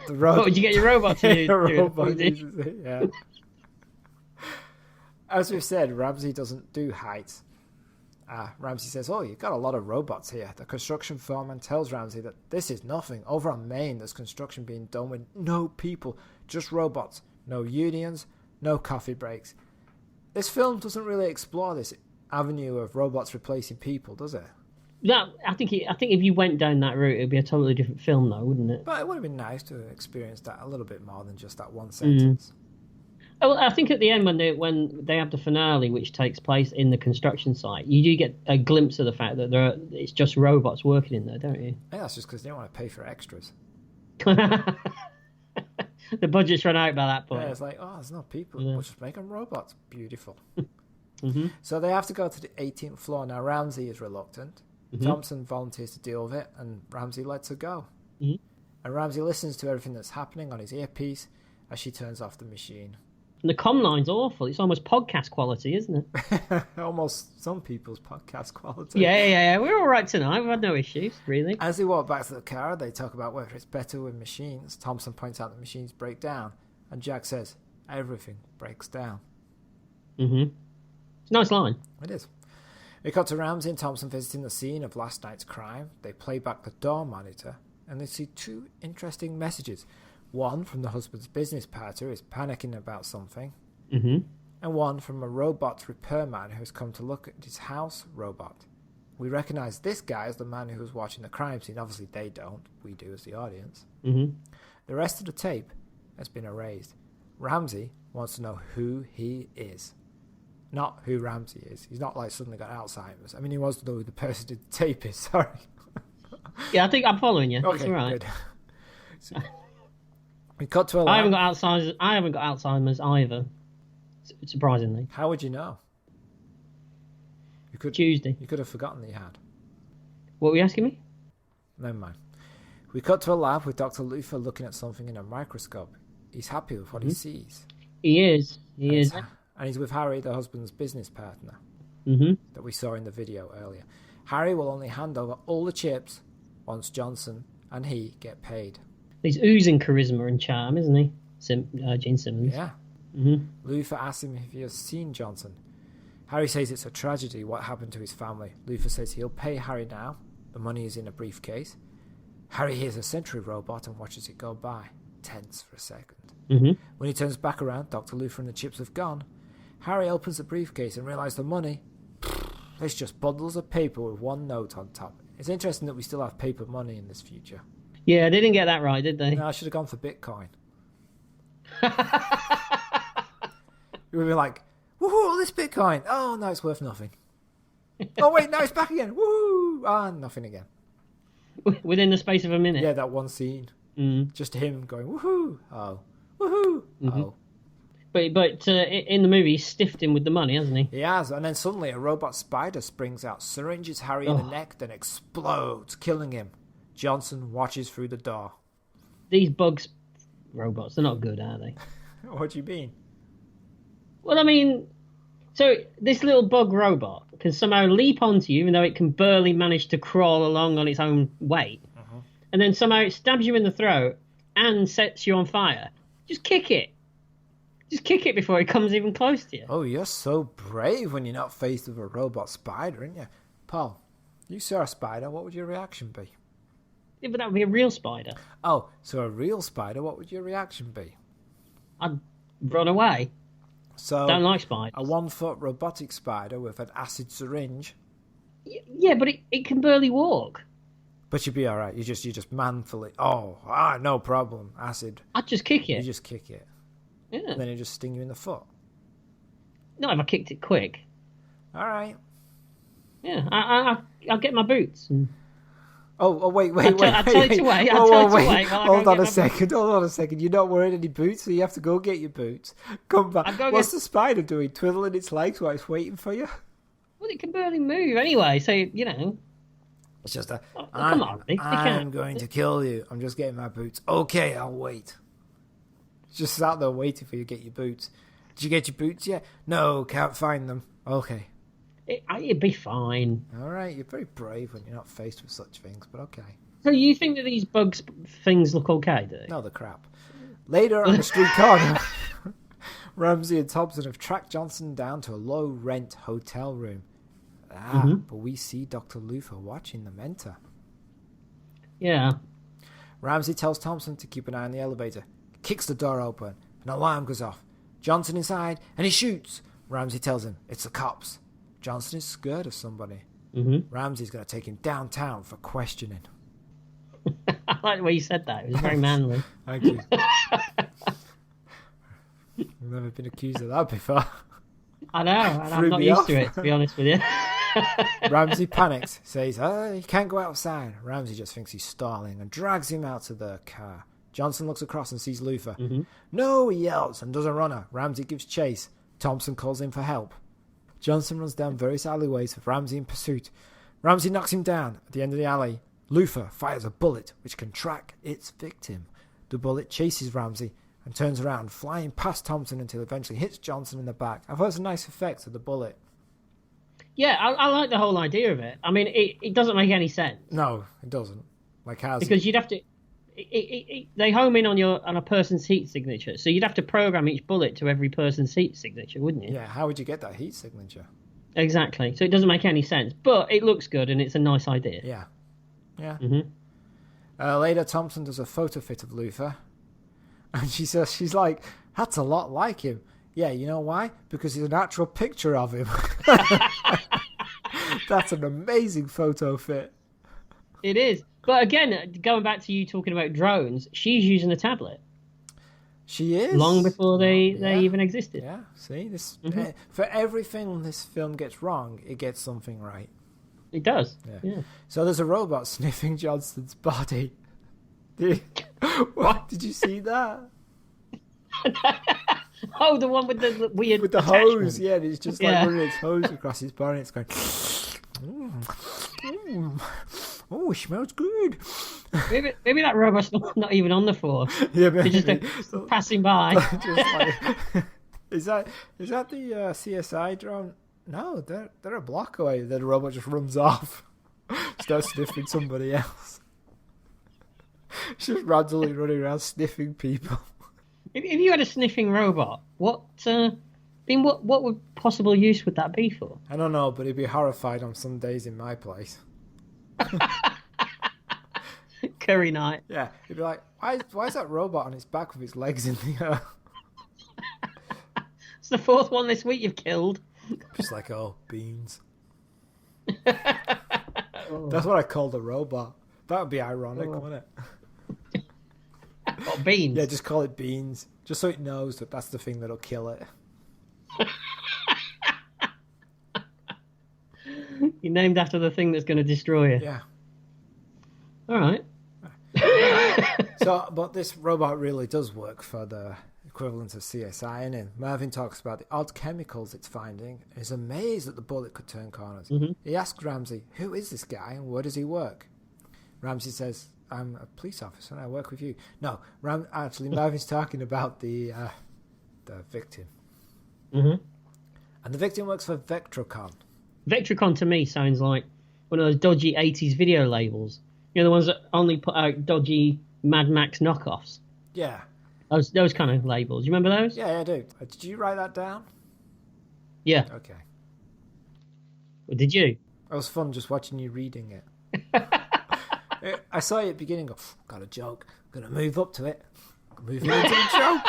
What would you get your robot to do? Robot uses it, yeah. As we've said, Ramsay doesn't do heights. Ramsay says, you've got a lot of robots here. The construction foreman tells Ramsay that this is nothing. Over on Maine, there's construction being done with no people, just robots. No unions, no coffee breaks. This film doesn't really explore this avenue of robots replacing people, does it? No, I think if you went down that route, it'd be a totally different film, though, wouldn't it? But it would have been nice to experience that a little bit more than just that one sentence. Well, I think at the end when they have the finale, which takes place in the construction site, you do get a glimpse of the fact that it's just robots working in there, don't you? I think that's just because they don't want to pay for extras. The budget's run out by that point. Yeah, it's like, there's no people. Yeah. We'll just make them robots. Beautiful. So they have to go to the 18th floor. Now, Ramsay is reluctant. Thompson volunteers to deal with it, and Ramsay lets her go. And Ramsay listens to everything that's happening on his earpiece as she turns off the machine. And the comm line's awful. It's almost podcast quality, isn't it? Almost some people's podcast quality. Yeah. We're all right tonight. We've had no issues, really. As they walk back to the car, they talk about whether it's better with machines. Thompson points out that machines break down, and Jack says, everything breaks down. It's a nice line. It is. We cut to Ramsay and Thompson visiting the scene of last night's crime. They play back the door monitor, and they see two interesting messages. One from the husband's business partner who is panicking about something, and one from a robot repairman who has come to look at his house robot. We recognise this guy as the man who was watching the crime scene. Obviously they don't. We do as the audience. The rest of the tape has been erased. Ramsay wants to know who he is. Not who Ramsay is. He's not like suddenly got Alzheimer's. I mean, he wants to know who the person did the tape is. Sorry. Yeah, I think I'm following you. Okay, that's all right. Good. So, we cut to a I haven't got Alzheimer's either. Surprisingly. How would you know? Tuesday. You could have forgotten that you had. What were you asking me? Never mind. We cut to a lab with Dr. Luther looking at something in a microscope. He's happy with what he sees. He is. He is. And he's with Harry, the husband's business partner, that we saw in the video earlier. Harry will only hand over all the chips once Johnson and he get paid. He's oozing charisma and charm, isn't he? Gene Simmons. Yeah. Luther asks him if he has seen Johnson. Harry says it's a tragedy what happened to his family. Luther says he'll pay Harry now. The money is in a briefcase. Harry hears a sentry robot and watches it go by. tense for a second. Mm-hmm. When he turns back around, Dr. Luther and the chips have gone. Harry opens the briefcase and realises the money. It's just bundles of paper with one note on top. It's interesting that we still have paper money in this future. Yeah, they didn't get that right, did they? No, I should have gone for Bitcoin. You would be like, woohoo, all this Bitcoin. Oh, no, it's worth nothing. Oh, wait, now it's back again. Woohoo! Ah, nothing again. Within the space of a minute? Yeah, that one scene. Just him going, woohoo! Oh, woohoo! Oh. But in the movie, he's stiffed him with the money, hasn't he? He has, and then suddenly a robot spider springs out, syringes Harry in the neck, then explodes, killing him. Johnson watches through the door. These bugs, robots, they're not good, are they? What do you mean? Well, I mean, so this little bug robot can somehow leap onto you, even though it can barely manage to crawl along on its own weight, and then somehow it stabs you in the throat and sets you on fire. Just kick it. Just kick it before it comes even close to you. Oh, you're so brave when you're not faced with a robot spider, aren't you? Paul, you saw a spider, what would your reaction be? Yeah, but that would be a real spider. Oh, so a real spider, what would your reaction be? I'd run away. So don't like spiders. A 1-foot robotic spider with an acid syringe. Yeah, but it can barely walk. But you'd be all right. You just manfully. No problem. Acid. I'd just kick it. You just kick it. Yeah. And then it just sting you in the foot. Not if I kicked it quick. All right. Yeah, I'll get my boots. Wait. I'll tell you to wait. Hold on a second. You're not wearing any boots, so you have to go get your boots. Come back. What's the spider doing? Twiddling its legs while it's waiting for you? Well, it can barely move anyway, so, you know. It's just come on, I'm going to kill you. I'm just getting my boots. Okay, I'll wait. It's just sat there waiting for you to get your boots. Did you get your boots yet? No, can't find them. Okay. It'd be fine. All right, you're very brave when you're not faced with such things, but okay. So you think that these bugs things look okay, do they? No, they're crap. Later on the street corner, Ramsay and Thompson have tracked Johnson down to a low-rent hotel room. But we see Dr. Luther watching the mentor. Yeah. Ramsay tells Thompson to keep an eye on the elevator, kicks the door open, an alarm goes off. Johnson inside, and he shoots. Ramsay tells him, it's the cops. Johnson is scared of somebody. Ramsay's going to take him downtown for questioning. I like the way you said that. It was very manly. Thank you. I've never been accused of that before. I know, and I'm not used to it, to be honest with you. Ramsay panics, says, he can't go outside. Ramsay just thinks he's stalling and drags him out to the car. Johnson looks across and sees Luther. No, he yells and doesn't run her. Ramsay gives chase. Thompson calls in for help. Johnson runs down various alleyways with Ramsay in pursuit. Ramsay knocks him down at the end of the alley. Luther fires a bullet which can track its victim. The bullet chases Ramsay and turns around, flying past Thompson until it eventually hits Johnson in the back. I thought it was a nice effect of the bullet. Yeah, I like the whole idea of it. I mean, it doesn't make any sense. No, it doesn't. Like how? Because you'd have to... they home in on a person's heat signature, so you'd have to program each bullet to every person's heat signature, wouldn't you? Yeah, how would you get that heat signature? Exactly. So it doesn't make any sense, but it looks good and it's a nice idea. Yeah. Later, Thompson does a photo fit of Luther, and she's like, that's a lot like him. Yeah, you know why? Because it's an actual picture of him. That's an amazing photo fit. It is. But again, going back to you talking about drones, she's using a tablet. She is. Long before they even existed. Yeah, see? This for everything this film gets wrong, it gets something right. It does. Yeah. So there's a robot sniffing Johnson's body. What? Did you see that? Oh, the one with the weird with the hose, yeah, and it's just like running its hose across his body. It's going, oh, it smells good. Maybe that robot's not even on the floor. Yeah, they're just passing by. Is that the CSI drone? No, they're a block away. Then the robot just runs off, starts sniffing somebody else. It's just randomly running around sniffing people. If you had a sniffing robot, what possible use would that be for? I don't know, but he'd be horrified on some days in my place. curry night. Yeah, he'd be like, why is that robot on its back with its legs in the air? It's the fourth one this week you've killed. Just like, oh, beans. That's what I call the robot. That would be ironic, wouldn't it? What, beans? Yeah, just call it beans. Just so it knows that that's the thing that'll kill it. You're named after the thing that's going to destroy you. Yeah. All right. So, but this robot really does work for the equivalent of CSI, and Mervyn talks about the odd chemicals it's finding and is amazed that the bullet could turn corners. He asks Ramsay, who is this guy and where does he work? Ramsay says, I'm a police officer and I work with you. No, actually, Mervyn's talking about the victim. And the victim works for Vetrocon. Vetrocon to me sounds like one of those dodgy 80s video labels. You know, the ones that only put out dodgy Mad Max knockoffs. Yeah. Those kind of labels. You remember those? Yeah, I do. Did you write that down? Yeah. Okay. Well, did you? It was fun just watching you reading it. I saw you at the beginning go, got a joke. Gonna move up to it. Moving into the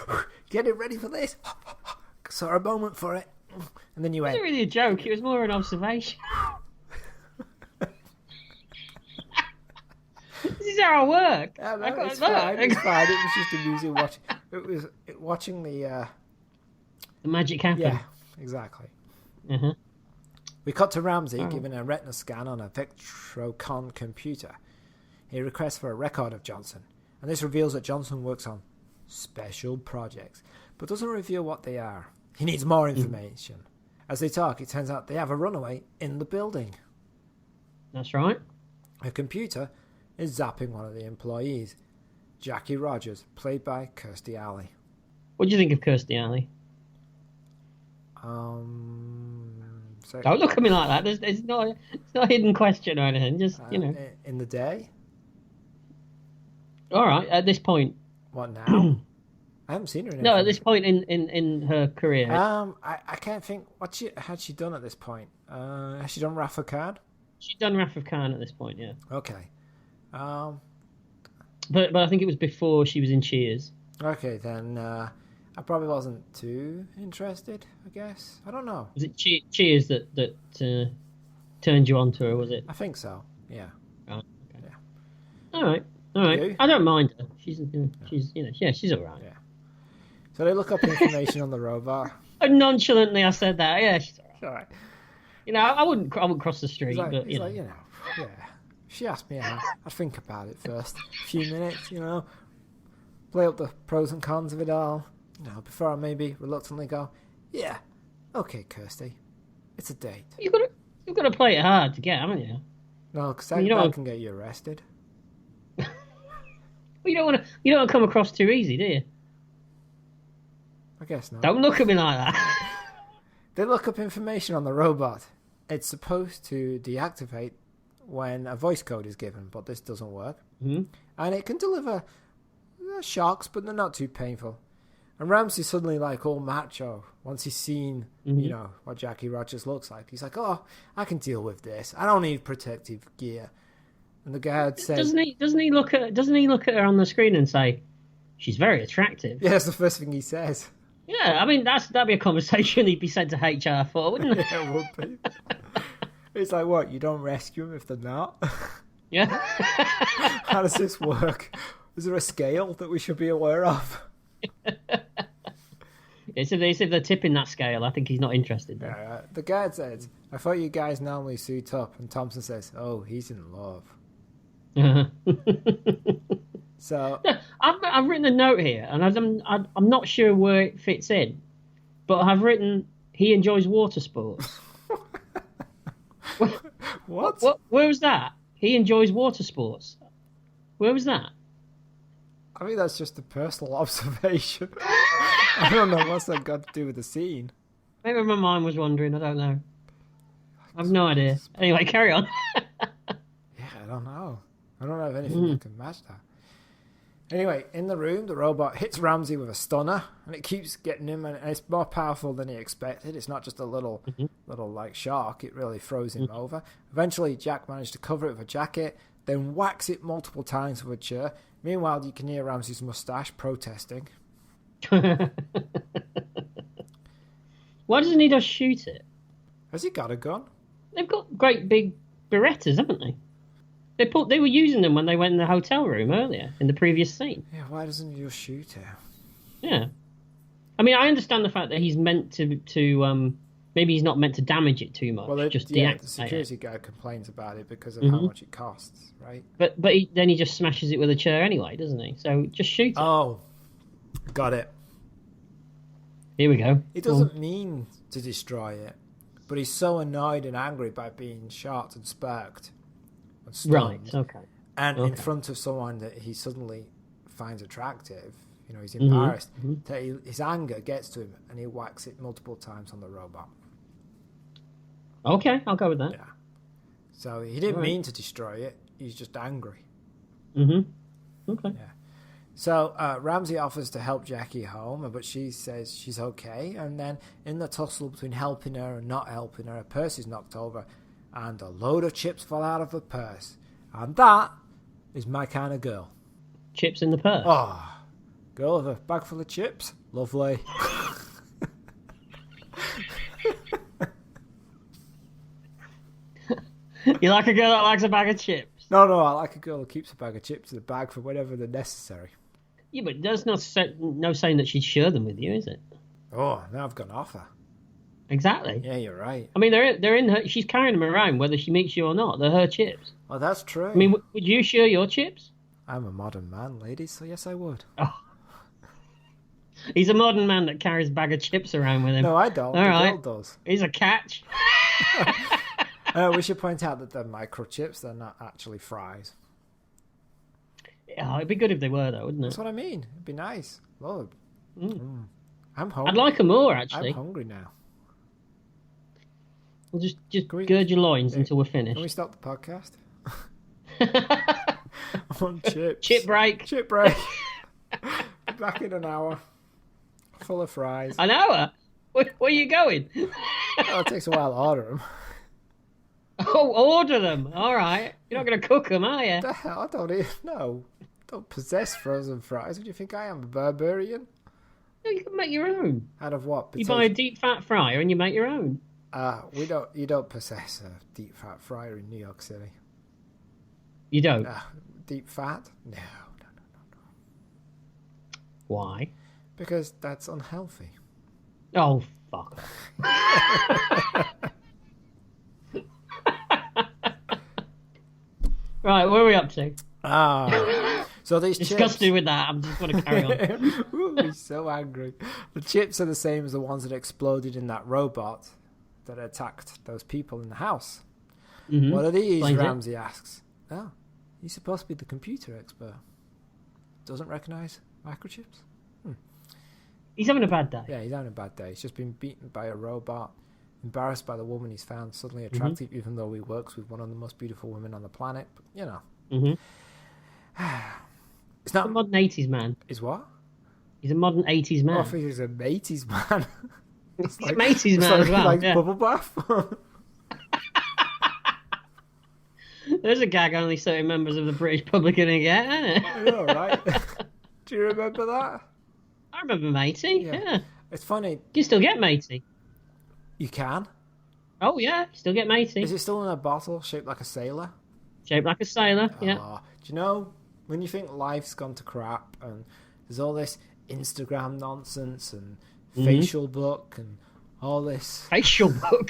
joke. Getting ready for this. Saw a moment for it. And then you went. It wasn't really a joke. It was more an observation. This is how I work. Yeah, no, it's fine. It's fine. It was just amusing watching. It was watching the magic happen. Yeah, exactly. We cut to Ramsay giving a retina scan on a Vetrocon computer. He requests for a record of Johnson, and this reveals that Johnson works on special projects, but doesn't reveal what they are. He needs more information. As they talk, it turns out they have a runaway in the building. That's right. A computer is zapping one of the employees, Jackie Rogers, played by Kirstie Alley. What do you think of Kirstie Alley? Don't look at me like that. It's not a hidden question or anything. Just in the day. All right. At this point. What now? I haven't seen her. No, at this point in her career. I can't think. Had she done at this point? Has she done Wrath of Khan? She'd done Wrath of Khan at this point. Yeah. Okay. But I think it was before she was in Cheers. Okay, then I probably wasn't too interested, I guess. I don't know. Was it Cheers that turned you on to her, was it? I think so, yeah. Right, okay. Yeah. All right. I don't mind her. She's all right. Yeah. So they look up information on the robot. Nonchalantly, I said that. Yeah, she's all right. All right. I wouldn't cross the street, but yeah. She asked me out. I'd think about it first. A few minutes, play up the pros and cons of it all. Before I maybe reluctantly go, yeah, okay, Kirstie, it's a date. You've got to play it hard to get, haven't you? No, because that can get you arrested. Well, you don't want to come across too easy, do you? I guess not. Don't look at me like that. They look up information on the robot. It's supposed to deactivate when a voice code is given, but this doesn't work. And it can deliver shocks, but they're not too painful. And Ramsay's suddenly like all macho once he's seen, what Jackie Rogers looks like. He's like, oh, I can deal with this. I don't need protective gear. And the guard says, doesn't he look at her on the screen and say, she's very attractive? Yeah, that's the first thing he says. Yeah, I mean that'd be a conversation he'd be sent to HR for, wouldn't it? Yeah, it would be. It's like, what, you don't rescue them if they're not? Yeah. How does this work? Is there a scale that we should be aware of? If they're tipping that scale, I think he's not interested. Yeah, the guard says, I thought you guys normally suit up. And Thompson says, oh, he's in love. So I've written a note here, and I'm not sure where it fits in, but I've written he enjoys water sports. What? Where was that? He enjoys water sports. Where was that? I mean, that's just a personal observation. I don't know what's that got to do with the scene. Maybe my mind was wandering. I don't know. I have no idea. Anyway, carry on. Yeah, I don't know. I don't have anything that can match that. Anyway, in the room, the robot hits Ramsay with a stunner, and it keeps getting him, and it's more powerful than he expected. It's not just a little like shock; it really throws him over. Eventually, Jack managed to cover it with a jacket, then whacks it multiple times with a chair. Meanwhile, you can hear Ramsay's mustache protesting. Why doesn't he just shoot it? Has he got a gun? They've got great big Berettas, haven't they? They were using them when they went in the hotel room earlier in the previous scene. Yeah, why doesn't he just shoot it? Yeah. I mean, I understand the fact that he's meant to maybe he's not meant to damage it too much. Well, the security guard complains about it because of how much it costs, right? But then he just smashes it with a chair anyway, doesn't he? So just shoot it. Oh, got it. Here we go. He doesn't mean to destroy it, but he's so annoyed and angry by being shot and sparked and stunned, right, okay. And in front of someone that he suddenly finds attractive, you know, he's embarrassed, that his anger gets to him and he whacks it multiple times on the robot. Okay, I'll go with that. Yeah. So he didn't mean to destroy it, he's just angry. Okay. Yeah. So Ramsay offers to help Jackie home, but she says she's okay. And then in the tussle between helping her and not helping her, her purse is knocked over and a load of chips fall out of her purse. And that is my kind of girl. Chips in the purse? Oh, girl with a bag full of chips? Lovely. You like a girl that likes a bag of chips? No, I like a girl who keeps a bag of chips in the bag for whenever they're necessary. Yeah, but there's no saying that she'd share them with you, is it? Oh, now I've gone off her. Exactly. Yeah, you're right. I mean, they're in her. She's carrying them around whether she meets you or not. They're her chips. Oh, that's true. I mean, would you share your chips? I'm a modern man, ladies, so yes, I would. Oh. He's a modern man that carries a bag of chips around with him. No, I don't. All right. Girl does. He's a catch. We should point out that they're microchips. They're not actually fries. Yeah, it'd be good if they were, though, wouldn't it? That's what I mean. It'd be nice. Lord. I'm hungry. I'd like them more, actually. I'm hungry now. We'll just gird your loins until we're finished. Can we stop the podcast? I want chips. Chip break. Chip break. Back in an hour. Full of fries. An hour? Where are you going? Oh, it takes a while to order them. Oh, order them. All right. You're not going to cook them, are you? The hell? I don't eat. No. Don't possess frozen fries. What do you think I am, a barbarian? No, you can make your own. Out of what? You buy a deep fat fryer and you make your own. You don't possess a deep fat fryer in New York City. You don't? Deep fat? No. Why? Because that's unhealthy. Oh, fuck. Right, where are we up to? So these disgusted chips... with that. I'm just going to carry on. Ooh, he's so angry. The chips are the same as the ones that exploded in that robot that attacked those people in the house. What are these? Ramsay asks. Oh, he's supposed to be the computer expert. Doesn't recognise microchips? He's having a bad day. Yeah, he's having a bad day. He's just been beaten by a robot, embarrassed by the woman he's found suddenly attractive, even though he works with one of the most beautiful women on the planet. But, you know. It's not a modern 80s man. Is what? He's a modern 80s man. Oh, I think he's a 80s man. He's like, an 80s man as well. Like bubble bath. There's a gag only certain members of the British public are going to get, isn't it? I know, right? Do you remember that? I remember Matey, yeah. It's funny. You still get Matey? You can? Oh, yeah, you still get Matey. Is it still in a bottle shaped like a sailor? Shaped like a sailor, yeah. Do you know, when you think life's gone to crap and there's all this Instagram nonsense and facial book and all this... Facial book?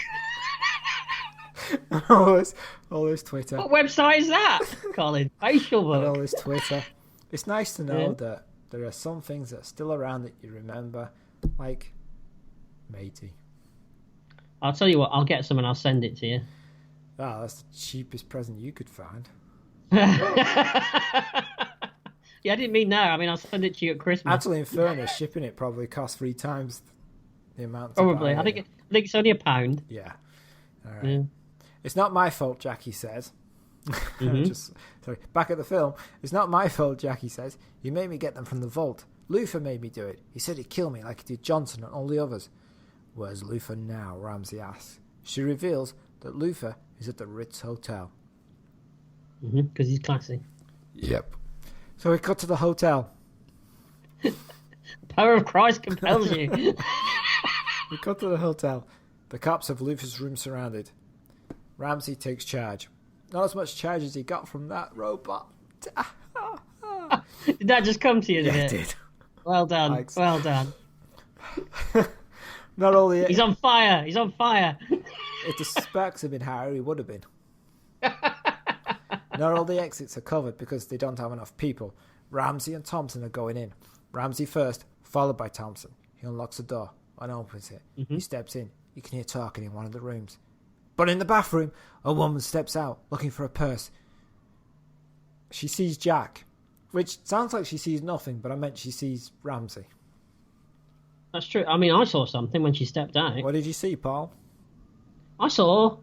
all this Twitter. What website is that, Colin? Facial book. And all this Twitter. It's nice to know that there are some things that are still around that you remember, like Matey. I'll tell you what, I'll get some and I'll send it to you. Oh, that's the cheapest present you could find. Yeah, I didn't mean that. I mean, I'll send it to you at Christmas. Actually, in fairness, shipping it probably costs 3 times the amount. Probably. I think it's only £1. Yeah. All right. Yeah. It's not my fault, Jackie says. Sorry. Back at the film. It's not my fault, Jackie says. You made me get them from the vault. Luther made me do it. He said he'd kill me like he did Johnson and all the others. Where's Luther now? Ramsay asks. She reveals that Luther is at the Ritz Hotel. Because he's classy. Yep. So we cut to the hotel. The power of Christ compels you. We cut to the hotel. The cops have Luther's room surrounded. Ramsay takes charge. Not as much charge as he got from that robot. Did that just come to you? Yeah, it did. Well done. Thanks. Well done. Not only He's on fire. He's on fire. if the specs had been higher, he would have been. Not all the exits are covered because they don't have enough people. Ramsay and Thompson are going in. Ramsay first, followed by Thompson. He unlocks the door and opens it. He steps in. You can hear talking in one of the rooms. But in the bathroom, a woman steps out looking for a purse. She sees Jack, which sounds like she sees nothing, but I meant she sees Ramsay. That's true. I mean, I saw something when she stepped out. What did you see, Paul? I saw,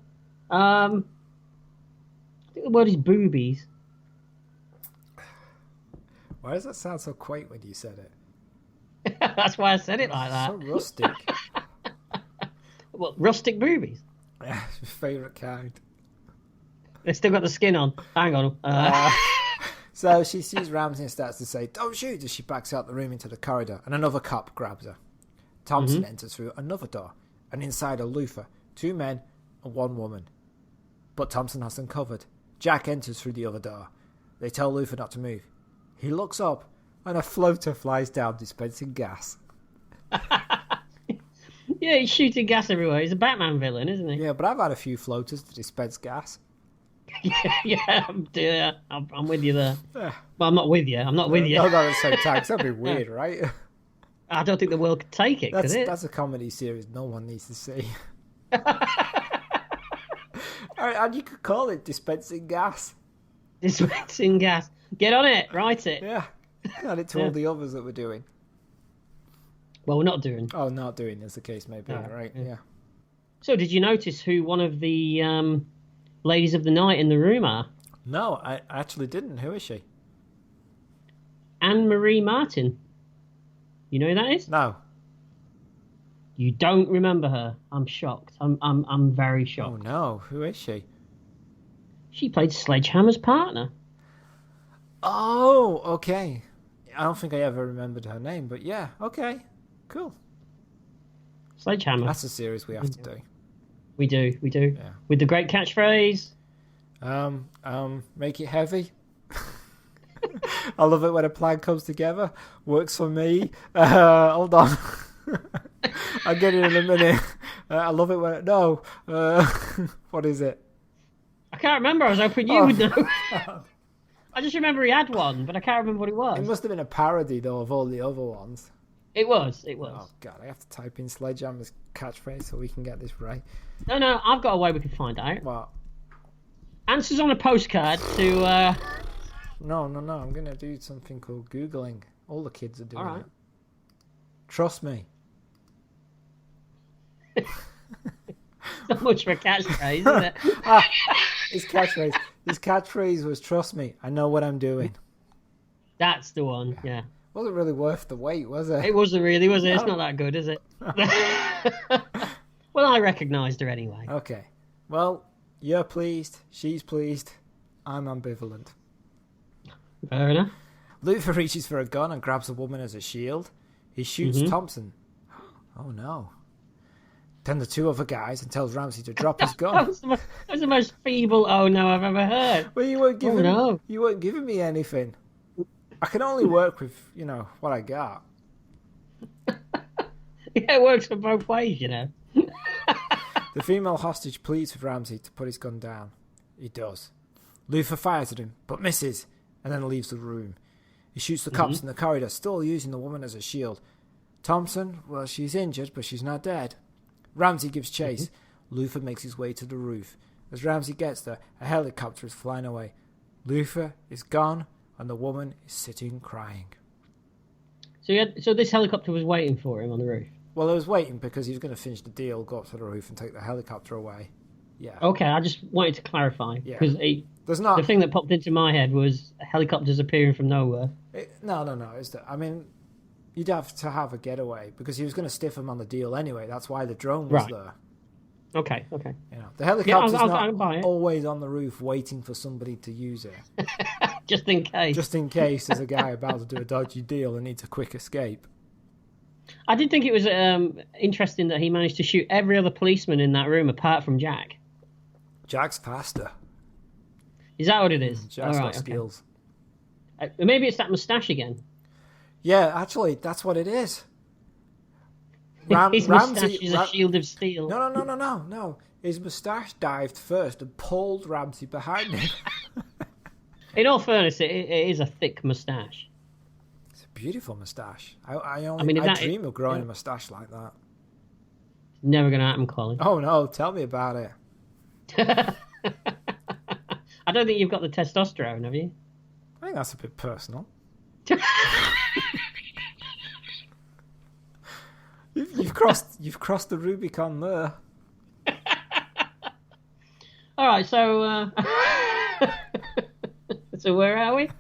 I think the word is boobies. Why does that sound so quaint when you said it? That's why I said it like that. So rustic. What, rustic boobies? Yeah, it's my favourite kind. They've still got the skin on. Hang on. So she sees Ramsay and starts to say, "Don't shoot," as she backs out the room into the corridor, and another cop grabs her. Thompson enters through another door, and inside are Luther, 2 men and 1 woman. But Thompson has them covered. Jack enters through the other door. They tell Luther not to move. He looks up, and a floater flies down dispensing gas. Yeah, he's shooting gas everywhere. He's a Batman villain, isn't he? Yeah, but I've had a few floaters to dispense gas. Yeah, I'm with you there. Well, I'm not with you. I'm not with you. No, at the same time. That'd be weird, right? I don't think the world could take it, could it? That's a comedy series no one needs to see. And you could call it dispensing gas. Dispensing gas. Get on it. Write it. Yeah. Add it to all the others that we're doing. Well, we're not doing. Oh, not doing, as the case may be, right? Yeah. So, did you notice who one of the ladies of the night in the room are? No, I actually didn't. Who is she? Anne-Marie Martin. You know who that is? No. You don't remember her? I'm shocked. I'm very shocked. Oh no, who is she? She played Sledgehammer's partner. Oh, okay. I don't think I ever remembered her name, but yeah, okay, cool. Sledgehammer. That's a series we have to do. We do. Yeah. With the great catchphrase. Make it heavy. I love it when a plan comes together. Works for me. Hold on. I'll get it in a minute. I love it when... No. What is it? I can't remember. I was hoping you would know. I just remember he had one, but I can't remember what it was. It must have been a parody, though, of all the other ones. It was. Oh, God. I have to type in Sledgehammer's catchphrase so we can get this right. No. I've got a way we can find out. What? Answers on a postcard to... No. I'm going to do something called Googling. All the kids are doing All right. it. Trust me. Not much for a catchphrase, isn't it? His catchphrase was, "Trust me, I know what I'm doing." That's the one, yeah. Wasn't really worth the wait, was it? It wasn't really, was it? It's not that good, is it? Well, I recognised her anyway. Okay. Well, you're pleased, she's pleased, I'm ambivalent. Fair enough. Luther reaches for a gun and grabs a woman as a shield. He shoots Thompson. Oh no. Then the 2 other guys and tells Ramsay to drop his gun. That was the most feeble "oh no" I've ever heard. Well, you weren't giving me anything. I can only work with, what I got. Yeah, it works for both ways, you know. The female hostage pleads with Ramsay to put his gun down. He does. Luther fires at him, but misses, and then leaves the room. He shoots the cops in the corridor, still using the woman as a shield. Thompson, well, she's injured, but she's not dead. Ramsay gives chase. Luther makes his way to the roof. As Ramsay gets there, a helicopter is flying away. Luther is gone, and the woman is sitting crying. So this helicopter was waiting for him on the roof? Well, I was waiting because he was going to finish the deal, go up to the roof and take the helicopter away. Yeah. Okay, I just wanted to clarify. Yeah. Because the thing that popped into my head was helicopters appearing from nowhere. No. You'd have to have a getaway because he was going to stiff him on the deal anyway. That's why the drone was there. Okay. You know, the helicopter's I'll buy it. not always on the roof waiting for somebody to use it. Just in case. Just in case there's a guy about to do a dodgy deal and needs a quick escape. I did think it was interesting that he managed to shoot every other policeman in that room apart from Jack. Jack's faster. Is that what it is? Jack's got skills. Maybe it's that moustache again. Yeah, actually, that's what it is. His moustache is a shield of steel. No. His moustache dived first and pulled Ramsay behind him. In all fairness, it is a thick moustache. It's a beautiful moustache. I dream of growing a moustache like that. Never going to happen, Colin. Oh, no. Tell me about it. I don't think you've got the testosterone, have you? I think that's a bit personal. You've crossed the Rubicon there. All right, so so where are we?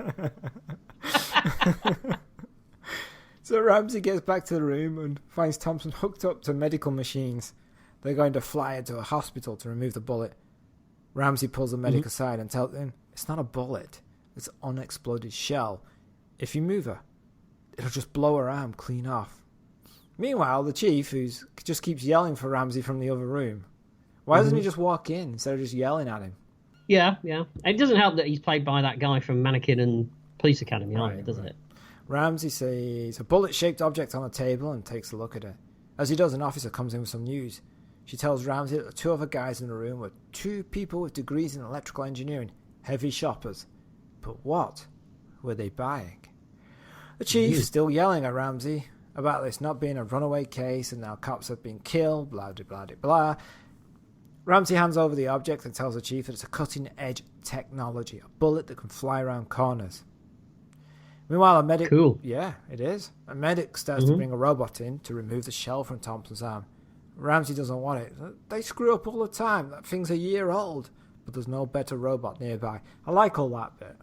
So Ramsay gets back to the room and finds Thompson hooked up to medical machines. They're going to fly into a hospital to remove the bullet. Ramsay pulls the medic aside and tells him it's not a bullet, it's an unexploded shell. If you move her, it'll just blow her arm clean off. Meanwhile, the chief, who just keeps yelling for Ramsay from the other room. Why doesn't he just walk in instead of just yelling at him? Yeah. It doesn't help that he's played by that guy from Mannequin and Police Academy, either, does it? Ramsay sees a bullet-shaped object on the table and takes a look at it. As he does, an officer comes in with some news. She tells Ramsay that the two other guys in the room were two people with degrees in electrical engineering, heavy shoppers. But what were they buying? The chief is still yelling at Ramsay about this not being a runaway case and now cops have been killed, blah, blah, blah, blah. Ramsay hands over the object and tells the chief that it's a cutting-edge technology, a bullet that can fly around corners. Meanwhile, a medic... Cool. Yeah, it is. A medic starts to bring a robot in to remove the shell from Thompson's arm. Ramsay doesn't want it. They screw up all the time. That thing's a year old. But there's no better robot nearby. I like all that bit.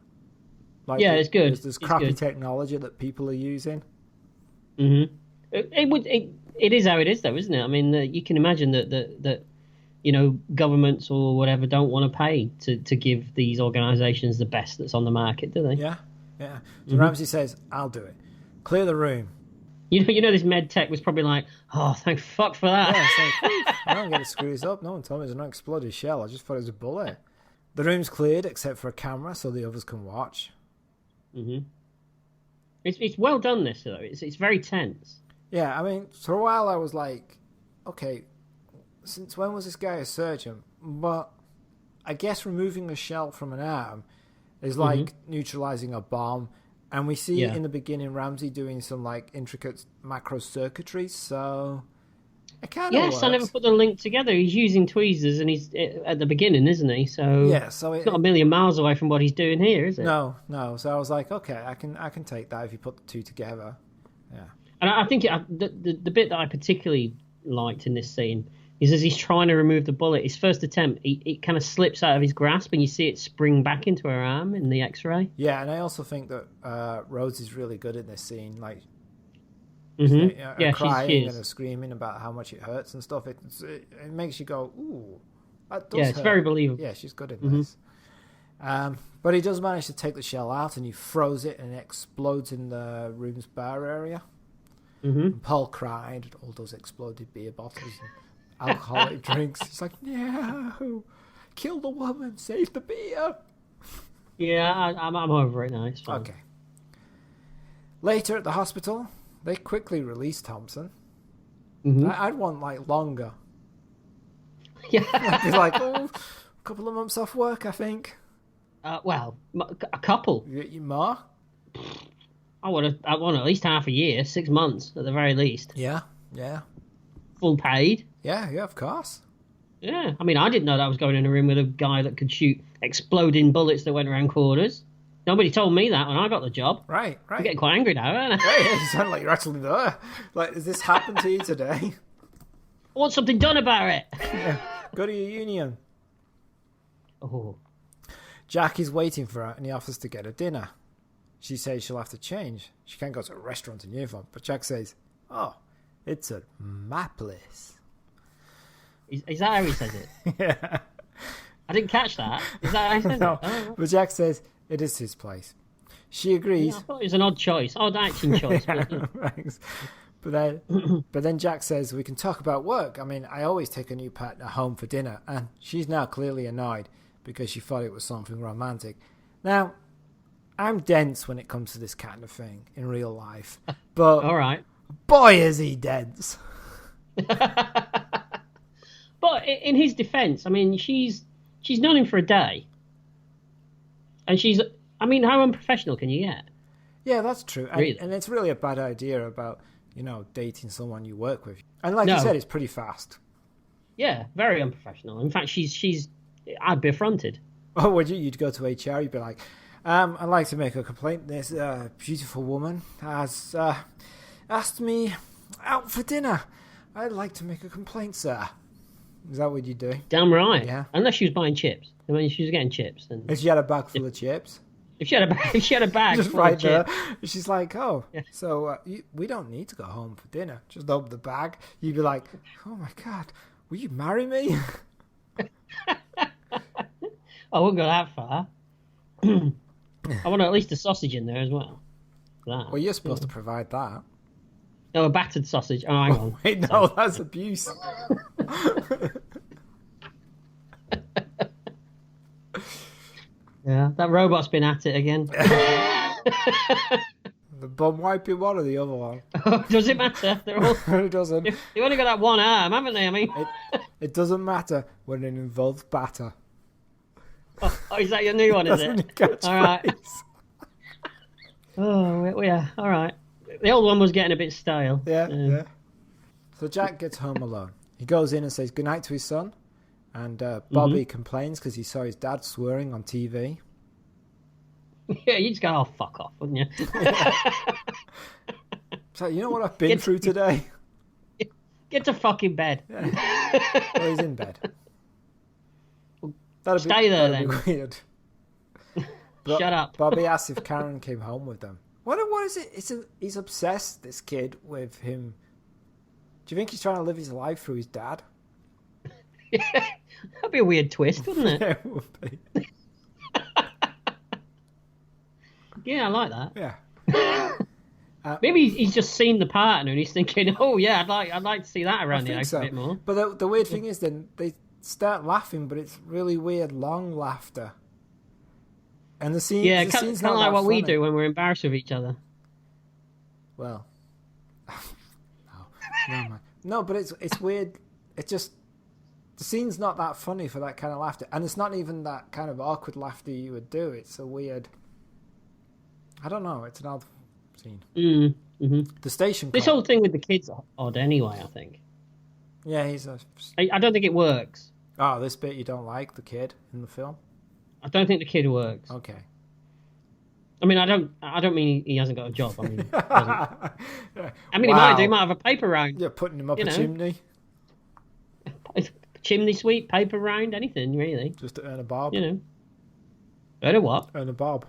It's good. There's crappy technology that people are using. Mm-hmm. It is how it is, though, isn't it? I mean, you can imagine that governments or whatever don't want to pay to give these organisations the best that's on the market, do they? Yeah. So Ramsay says, I'll do it. Clear the room. You know, this med tech was probably like, oh, thank fuck for that. Yeah, it's like, I don't get to screw this up. No one told me there's an exploded shell. I just thought it was a bullet. The room's cleared except for a camera so the others can watch. Mm-hmm. It's well done, this, though. It's very tense. Yeah, I mean, for a while I was like, okay, since when was this guy a surgeon? But I guess removing a shell from an arm is like neutralizing a bomb. And we see in the beginning Ramsay doing some like intricate macro circuitry, so it kind of works. I never put the link together. He's using tweezers, and he's at the beginning, isn't he? So it's not a million miles away from what he's doing here, is it? No. So I was like, okay, I can take that if you put the two together. Yeah. And I think the bit that I particularly liked in this scene is as he's trying to remove the bullet, his first attempt, it kind of slips out of his grasp, and you see it spring back into her arm in the X-ray. Yeah, and I also think that Rose is really good in this scene, like crying and screaming about how much it hurts and stuff. It makes you go, ooh, that does hurt. It's very believable. Yeah, she's good in this. But he does manage to take the shell out, and he throws it, and it explodes in the room's bar area. And Paul cried at all those exploded beer bottles and alcoholic drinks. He's like, no, kill the woman, save the beer. Yeah, I'm over it now. It's fine. Okay. Later at the hospital, they quickly release Thompson. I'd want like longer. Yeah, it's like a couple of months off work, I think. Well, a couple. You more? I want at least half a year, 6 months at the very least. Yeah. Full paid. Yeah, of course. Yeah, I mean, I didn't know that I was going in a room with a guy that could shoot exploding bullets that went around corners. Nobody told me that when I got the job. Right. I'm getting quite angry now, aren't I? Yeah, you sound like you're actually there. Like, has this happened to you today? I want something done about it. Yeah. Go to your union. Oh. Jack is waiting for her, and he offers to get her dinner. She says she'll have to change. She can't go to a restaurant in uniform. But Jack says, oh, it's a my place. Is that how he says it? Yeah. I didn't catch that. Is that how he says No, it? Oh, but Jack says it is his place. She agrees. I thought it was an odd choice, odd acting choice. Yeah, But, thanks. But then Jack says we can talk about work. I mean, I always take a new partner home for dinner, and she's now clearly annoyed because she thought it was something romantic. Now, I'm dense when it comes to this kind of thing in real life, but all right. boy is he dense. But in his defence, I mean, she's known him for a day, and I mean, how unprofessional can you get? Yeah, that's true. Really? And it's really a bad idea about, dating someone you work with. And like you said, it's pretty fast. Yeah, very unprofessional. In fact, I'd be affronted. Oh, would you? You'd go to HR, you'd be like, I'd like to make a complaint. This beautiful woman has asked me out for dinner. I'd like to make a complaint, sir. Is that what you do? Damn right. Yeah. Unless she was buying chips. I mean, she was getting chips. And If she had a bag full of chips. if she had a bag Just full right of there. chips. She's like, oh, Yeah. so we don't need to go home for dinner. Just open the bag. You'd be like, oh my God, will you marry me? I wouldn't go that far. I want at least a sausage in there as well. That. Well, you're supposed to provide that. Oh, a battered sausage. Oh, hang on. Wait, no, that's abuse. Yeah, that robot's been at it again. The bum wiping one or the other one? Does it matter? They're all. It doesn't. They've only got that one arm, haven't they? I mean, It doesn't matter when it involves batter. oh, is that your new one? Is That's it? a new catchphrase. All right. Oh, yeah. All right. The old one was getting a bit stale. Yeah. So Jack gets home alone. He goes in and says goodnight to his son. And Bobby complains because he saw his dad swearing on TV. Yeah, you just go, oh, fuck off, wouldn't you? So, you know what I've been through today? Get to fucking bed. Yeah. Well, he's in bed. Stay there, that'd then. be weird. Shut up. Bobby asks if Karen came home with them. What is it? He's obsessed, this kid, with him. Do you think he's trying to live his life through his dad? That'd be a weird twist, wouldn't it? Yeah, it would be. Yeah, I like that. Yeah. Maybe he's just seen the partner and he's thinking, "Oh yeah, I'd like to see that around the house a bit more." But the weird thing is, then they start laughing, but it's really weird, long laughter. And the scene, Yeah, the kind scene's of not like that what we funny. do when we're embarrassed with each other. Well, no, man. No, but it's weird. It just the scene's not that funny for that kind of laughter, and it's not even that kind of awkward laughter you would do. It's a weird. I don't know. It's an odd scene. Mm-hmm. The station. This call. whole thing with the kids odd anyway. I think. Yeah, he's a. I don't think it works. Oh, this bit you don't like the kid in the film. I don't think the kid works. Okay. I mean, I don't mean he hasn't got a job. I mean, he Wow. might do. He might have a paper round. You're putting him up a chimney. Chimney sweep, paper round, anything really. Just to earn a bob. Earn a what? Earn a bob.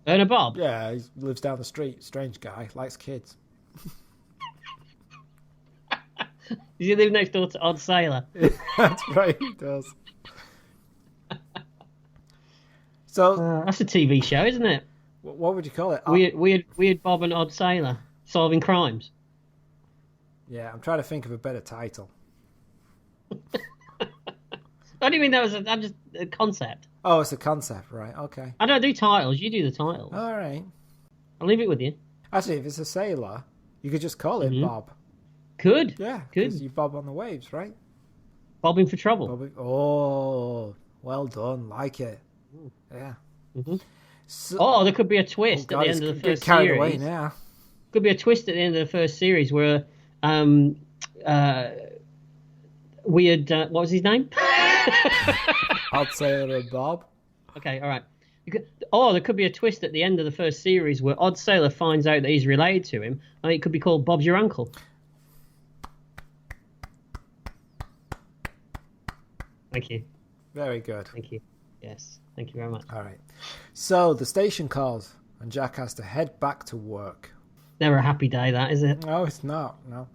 Earn a bob? Yeah, he lives down the street. Strange guy. Likes kids. Does he live next door to Odd Sailor? That's right, he does. So that's a TV show, isn't it? What would you call it? Weird Bob and Odd Sailor solving crimes. Yeah, I'm trying to think of a better title. What do you mean that was just a concept? Oh, it's a concept, right? Okay. I don't do titles. You do the titles. All right. I'll leave it with you. Actually, if it's a sailor, you could just call it Bob. Could. Yeah, Could. because you bob on the waves, right? Bobbing for trouble. Bobbing. Oh, well done. Like it. Yeah. Mm-hmm. So, there could be a twist at the end of the first carried series. away now. Could be a twist at the end of the first series where weird. What was his name? Odd Sailor and Bob. Okay, all right. There could be a twist at the end of the first series where Odd Sailor finds out that he's related to him, and it could be called Bob's Your Uncle. Thank you. Very good. Thank you. Yes, thank you very much. All right. So the station calls, and Jack has to head back to work. Never a happy day, that, is it? No, it's not. No.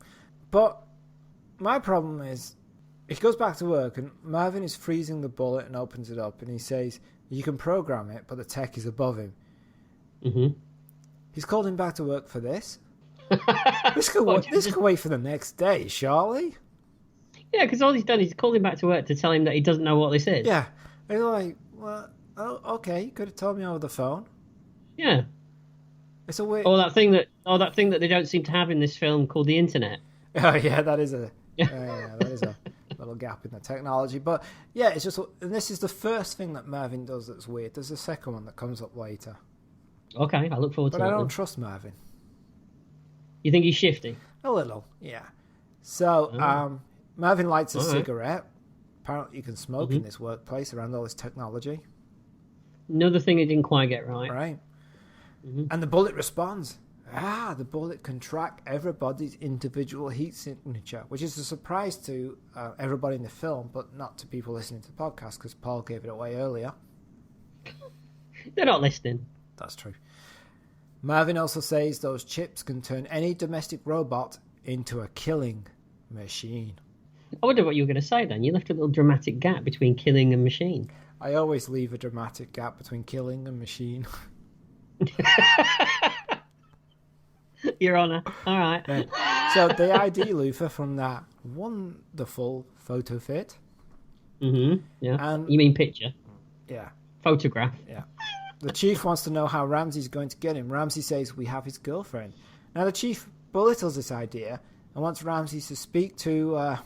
But my problem is, he goes back to work, and Marvin is freezing the bullet and opens it up, and he says, you can program it, but the tech is above him. Mm-hmm. He's called him back to work for this? This could wait for the next day, surely? Yeah, because all he's done is called him back to work to tell him that he doesn't know what this is. Yeah. They're like, well, oh, okay, you could have told me over the phone. Yeah. It's a weird... Or that thing that they don't seem to have in this film called the internet. Oh, yeah, that is a little gap in the technology. But, yeah, it's just... And this is the first thing that Marvin does that's weird. There's a second one that comes up later. Okay, I look forward to that. But I don't then. trust Marvin. You think he's shifty? A little, yeah. So, Marvin lights a cigarette. Apparently you can smoke in this workplace around all this technology. Another thing he didn't quite get right. Right. Mm-hmm. And the bullet responds. The bullet can track everybody's individual heat signature, which is a surprise to everybody in the film, but not to people listening to the podcast, because Paul gave it away earlier. They're not listening. That's true. Marvin also says those chips can turn any domestic robot into a killing machine. I wonder what you were going to say then. You left a little dramatic gap between killing and machine. I always leave a dramatic gap between killing and machine. Your Honour. All right. Yeah. So they ID Luther from that wonderful photo fit. Mm-hmm. Yeah. And, you mean picture? Yeah. Photograph. Yeah. The chief wants to know how Ramsay's going to get him. Ramsay says we have his girlfriend. Now the chief belittles this idea and wants Ramsay to speak to...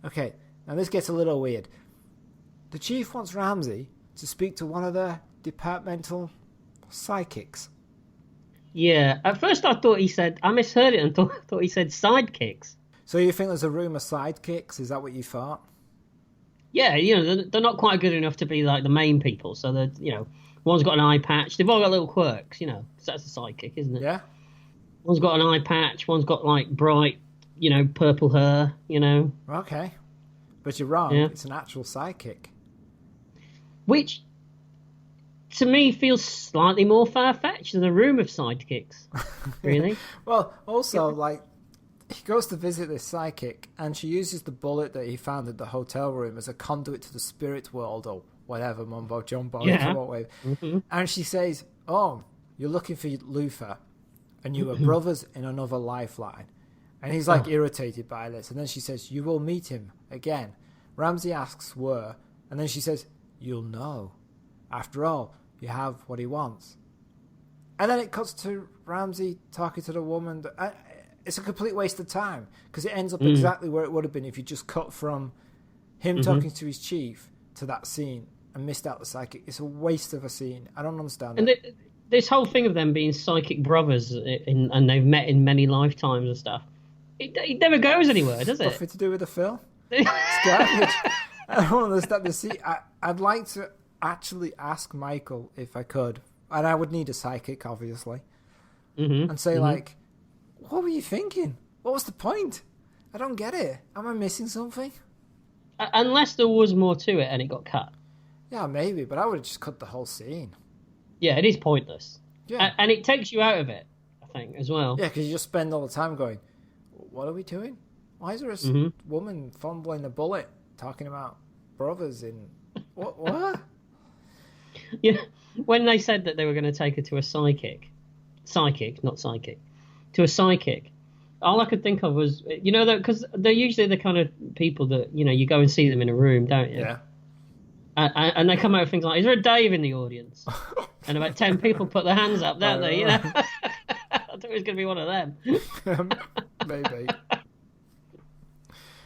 Okay, now this gets a little weird. The chief wants Ramsay to speak to one of the departmental psychics. Yeah, at first I thought he said... I misheard it and thought he said sidekicks. So you think there's a room of sidekicks? Is that what you thought? Yeah, they're not quite good enough to be like the main people. So they're, one's got an eye patch. They've all got little quirks, so that's a sidekick, isn't it? Yeah. One's got an eye patch. One's got like bright, purple hair, Okay. But you're wrong. Yeah. It's an actual sidekick. Which, to me, feels slightly more far-fetched than a room of sidekicks. Really? Well, also, he goes to visit this psychic, and she uses the bullet that he found in the hotel room as a conduit to the spirit world, or whatever mumbo jumbo. Yeah. Mm-hmm. And she says, "Oh, you're looking for Luther, and you were brothers in another lifeline." And he's irritated by this. And then she says, "You will meet him again." Ramsay asks where, and then she says, "You'll know. After all, you have what he wants." And then it cuts to Ramsay talking to the woman. It's a complete waste of time, because it ends up exactly where it would have been if you just cut from him talking to his chief to that scene and missed out the psychic. It's a waste of a scene. I don't understand it. This whole thing of them being psychic brothers and they've met in many lifetimes and stuff, it never goes anywhere, does it? Nothing to do with the film. It's garbage. I don't understand the scene. I'd like to actually ask Michael if I could, and I would need a psychic, obviously, and say what were you thinking? What was the point? I don't get it. Am I missing something? Unless there was more to it and it got cut. Yeah, maybe, but I would have just cut the whole scene. Yeah, it is pointless. Yeah. And it takes you out of it, I think, as well. Yeah, because you just spend all the time going, what are we doing? Why is there a woman fumbling a bullet talking about brothers in... What? Yeah, when they said that they were going to take her to a psychic, to a psychic, all I could think of was, because they're usually the kind of people that, you go and see them in a room, don't you? Yeah. And they come out with things like, is there a Dave in the audience? And about 10 people put their hands up, don't they? I thought it was going to be one of them. Maybe.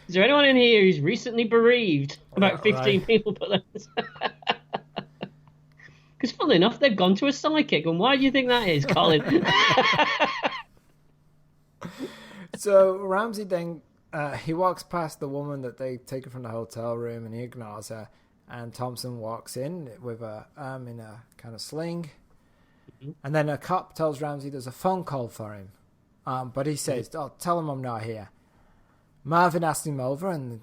Is there anyone in here who's recently bereaved? About 15 people put their hands up. Because funnily enough, they've gone to a psychic. And why do you think that is, Colin? So Ramsay then, he walks past the woman that they take her from the hotel room, and he ignores her. And Thompson walks in with her arm in a kind of sling. And then a cop tells Ramsay there's a phone call for him. But he says, tell him I'm not here. Marvin asks him over and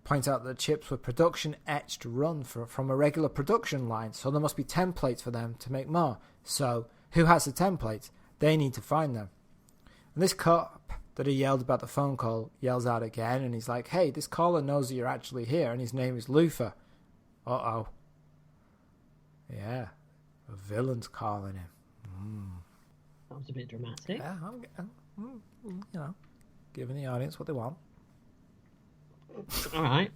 points out that the chips were production etched run from a regular production line, so there must be templates for them to make more. So, who has the templates? They need to find them. And this cop that he yelled about the phone call yells out again, and he's like, hey, this caller knows that you're actually here, and his name is Luther. Uh-oh. Yeah. A villain's calling him. That was a bit dramatic. Yeah, I'm giving the audience what they want. All right.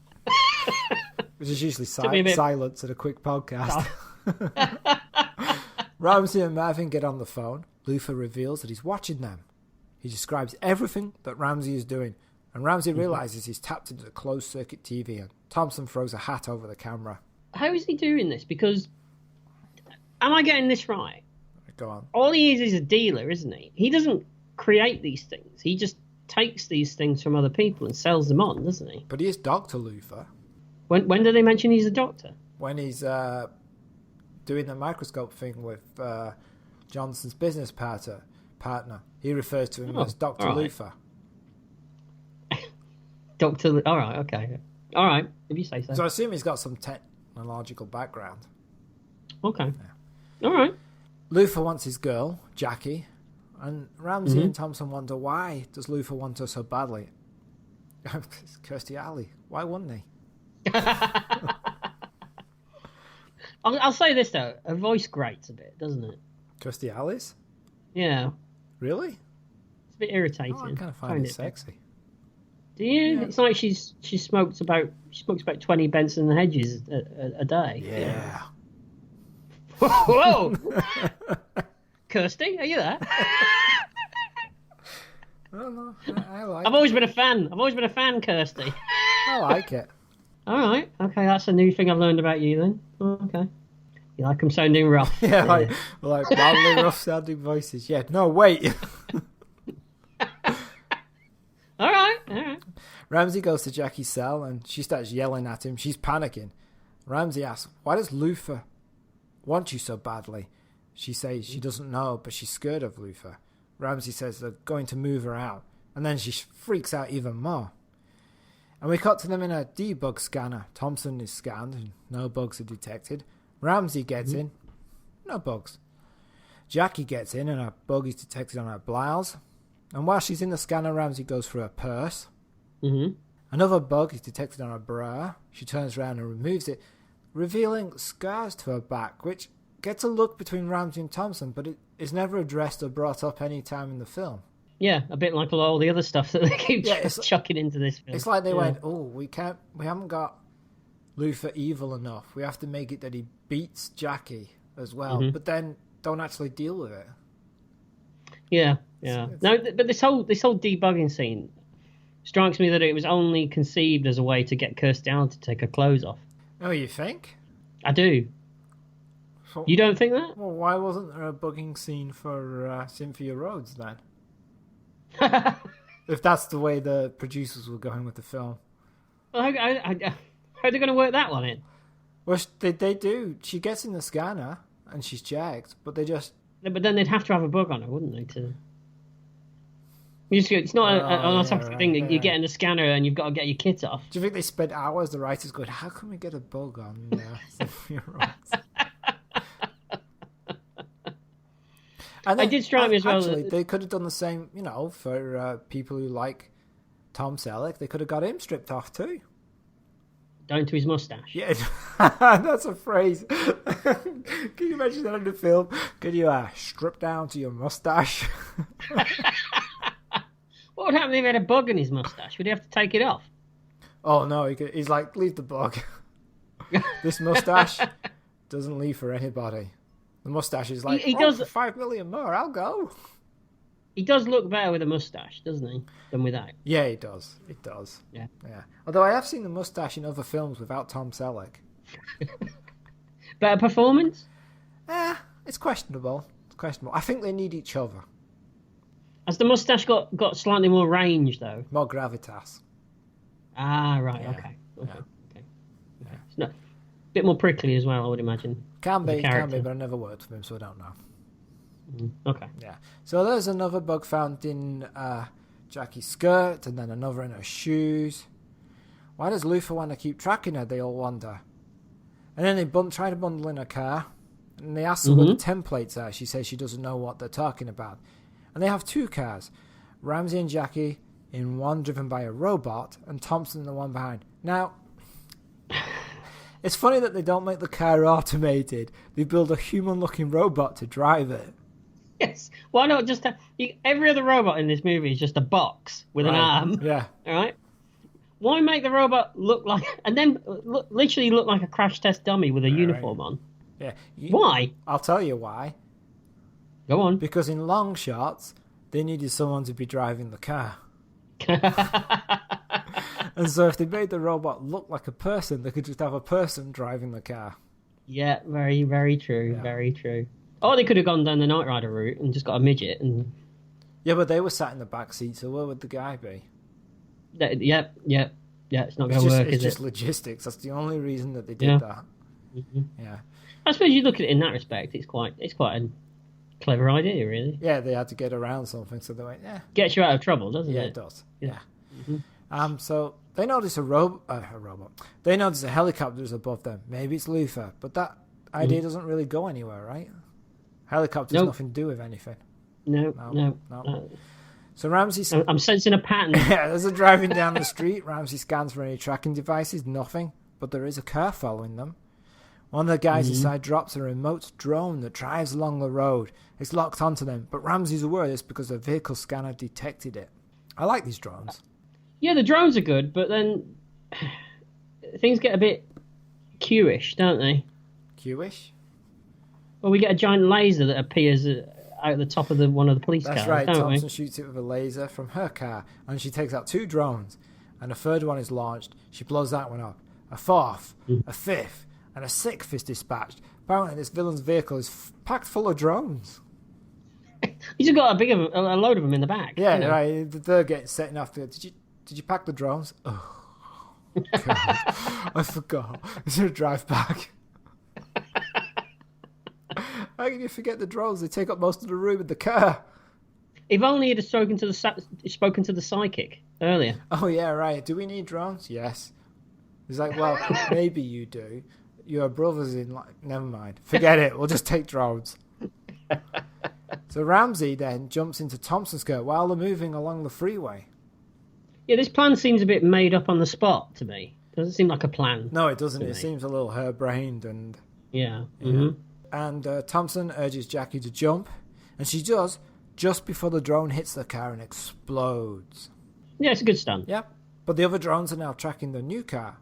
Which is usually bit... silence at a quick podcast. Ramsay and Mervyn get on the phone. Luther reveals that he's watching them. He describes everything that Ramsay is doing, and Ramsay realizes he's tapped into the closed-circuit TV, and Thompson throws a hat over the camera. How is he doing this? Because, am I getting this right? Go on. All he is a dealer, isn't he? He doesn't create these things. He just takes these things from other people and sells them on, doesn't he? But he is Dr. Luther. When do they mention he's a doctor? When he's doing the microscope thing with Johnson's business partner, he refers to him as Dr. Right. Luther. All right, okay. All right, if you say so. So I assume he's got some technological background. Okay. Yeah. All right. Luther wants his girl, Jackie, and Ramsay and Thompson wonder, why does Luther want her so badly? It's Kirstie Alley. Why wouldn't he? I'll say this, though. Her voice grates a bit, doesn't it? Kirstie Alley's? Yeah. Really? It's a bit irritating. Oh, I kind of find it sexy. Do you? Yeah. It's like she smokes about 20 Benson and Hedges a day. Yeah. Whoa! Kirsty, are you there? No, I like I've always been a fan, Kirsty. I like it. All right. Okay, that's a new thing I've learned about you then. Okay. You like them sounding rough. Yeah, like loudly rough sounding voices. Yeah, no, wait. All right. Ramsay goes to Jackie's cell and she starts yelling at him. She's panicking. Ramsay asks, why does Luther want you so badly? She says she doesn't know, but she's scared of Luther. Ramsay says they're going to move her out, and then she freaks out even more. And we cut to them in a debug scanner. Thompson is scanned, and no bugs are detected. Ramsay gets in, no bugs. Jackie gets in, and a bug is detected on her blouse. And while she's in the scanner, Ramsay goes through her purse. Another bug is detected on her bra. She turns around and removes it, revealing scars to her back, which gets a look between Ramsay and Thompson, but it is never addressed or brought up any time in the film. Yeah, a bit like all the other stuff that they keep chucking into this film. It's like they went, we haven't got Luther evil enough. We have to make it that he beats Jackie as well, but then don't actually deal with it. Yeah. No, but this whole debugging scene strikes me that it was only conceived as a way to get Kirstie Alley to take her clothes off. Oh, you think? I do. So, you don't think that? Well, why wasn't there a bugging scene for Cynthia Rhodes then? If that's the way the producers were going with the film. Well, how are they going to work that one in? Well, they do. She gets in the scanner and she's checked, but they just... But then they'd have to have a bug on her, wouldn't they? It's not an automatic thing that you get in the scanner and you've got to get your kit off. Do you think they spent hours, the writers, going, how can we get a bug on Cynthia Rhodes? And then, it did strike me as well. Actually, they could have done the same, for people who like Tom Selleck. They could have got him stripped off too. Down to his mustache. Yeah, that's a phrase. Can you imagine that in the film? Could you strip down to your mustache? What would happen if he had a bug in his mustache? Would he have to take it off? Oh, no. He's like, leave the bug. This mustache doesn't leave for anybody. The mustache is like, he does, for 5 million more, I'll go. He does look better with a mustache, doesn't he, than without? Yeah, he does. It does. Yeah. Although I have seen the mustache in other films without Tom Selleck. Better performance? It's questionable. I think they need each other. Has the mustache got slightly more range, though? More gravitas. Ah, right, Yeah. Okay. Yeah. It's not, a bit more prickly as well, I would imagine. Can be, but I never worked with him, so I don't know. Okay. Yeah. So there's another bug found in Jackie's skirt, and then another in her shoes. Why does Luther want to keep tracking her, they all wonder. And then they try to bundle in her car, and they ask her where the templates are. She says she doesn't know what they're talking about. And they have two cars. Ramsay and Jackie in one driven by a robot, and Thompson in the one behind. Now, it's funny that they don't make the car automated. They build a human-looking robot to drive it. Yes. Why not just every other robot in this movie is just a box with an arm. Yeah. All right. Why make the robot look like, and then literally look like a crash test dummy with a uniform on? Yeah. Why? I'll tell you why. Go on. Because in long shots, they needed someone to be driving the car. And so if they made the robot look like a person, they could just have a person driving the car. Yeah, very, very true. Yeah. Very true. Or they could have gone down the Knight Rider route and just got a midget. And yeah, but they were sat in the back seat, so where would the guy be? Yeah, it's not going to work, is it? It's just logistics. That's the only reason that they did that. Mm-hmm. Yeah. I suppose you look at it in that respect, it's quite a clever idea, really. Yeah, they had to get around something, so they went, yeah. Gets you out of trouble, doesn't it? Yeah, it does. Yeah. Mm-hmm. So they notice a robot. They notice a helicopter is above them. Maybe it's Luther, but that idea doesn't really go anywhere, right? Helicopters nothing to do with anything. No. So Ramsay... I'm sensing a pattern. Yeah, as they're driving down the street, Ramsay scans for any tracking devices. Nothing. But there is a car following them. One of the guys inside drops a remote drone that drives along the road. It's locked onto them, but Ramsay's aware of this because the vehicle scanner detected it. I like these drones. Yeah, the drones are good, but then things get a bit Q-ish, don't they? Q-ish? Well, we get a giant laser that appears out the top of one of the police cars. That's right. Don't Thompson we? shoots it with a laser from her car, and she takes out 2 drones, and a third one is launched. She blows that one up. A fourth, a fifth, and a 6th is dispatched. Apparently, this villain's vehicle is packed full of drones. He's got a load of them in the back. Yeah, right. They're getting setting off. Did you pack the drones? Oh, God. I forgot. Is there a drive back? How can you forget the drones? They take up most of the room in the car. If only he'd have spoken to the psychic earlier. Oh, yeah, right. Do we need drones? Yes. He's like, well, maybe you do. Your brother's in, never mind. Forget it. We'll just take drones. So Ramsay then jumps into Thompson's car while they're moving along the freeway. Yeah, this plan seems a bit made up on the spot to me. Doesn't seem like a plan. No, it doesn't. It seems a little harebrained and... Yeah. And Thompson urges Jackie to jump, and she does just before the drone hits the car and explodes. Yeah, it's a good stunt. Yep. But the other drones are now tracking the new car.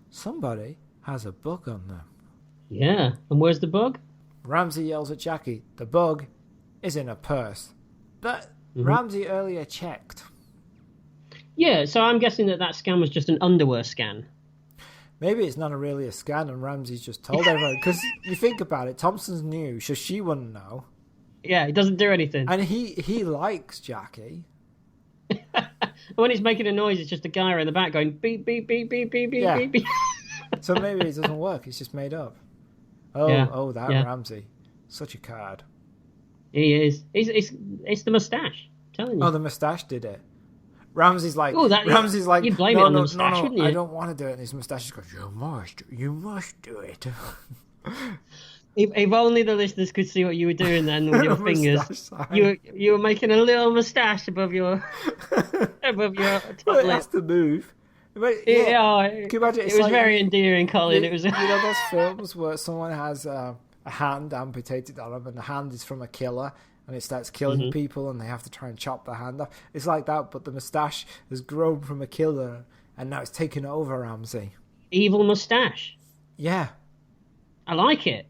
Somebody has a bug on them. Yeah, and where's the bug? Ramsay yells at Jackie, the bug is in a purse. But Ramsay earlier checked. Yeah, so I'm guessing that scan was just an underwear scan. Maybe it's not really a scan and Ramsay's just told everyone. Because you think about it, Thompson's new, so she wouldn't know. Yeah, he doesn't do anything. And he likes Jackie. When he's making a noise, it's just a guy in the back going beep, beep, beep, beep, beep, beep, beep, beep. So maybe it doesn't work. It's just made up. That Ramsay. Such a card. He is. It's the moustache. I'm telling you. Oh, the moustache did it. Ramsay's like, you'd blame it on the moustache, wouldn't you? I don't want to do it. And his moustache goes, you must do it. If only the listeners could see what you were doing then with your fingers. You were making a little moustache above your top well, lip. That's the move. It was very endearing, Colin. It was. You know those films where someone has a hand amputated on them, and the hand is from a killer, and it starts killing people, and they have to try and chop the hand off. It's like that, but the moustache has grown from a killer, and now it's taken over Ramsay. Evil moustache. Yeah, I like it.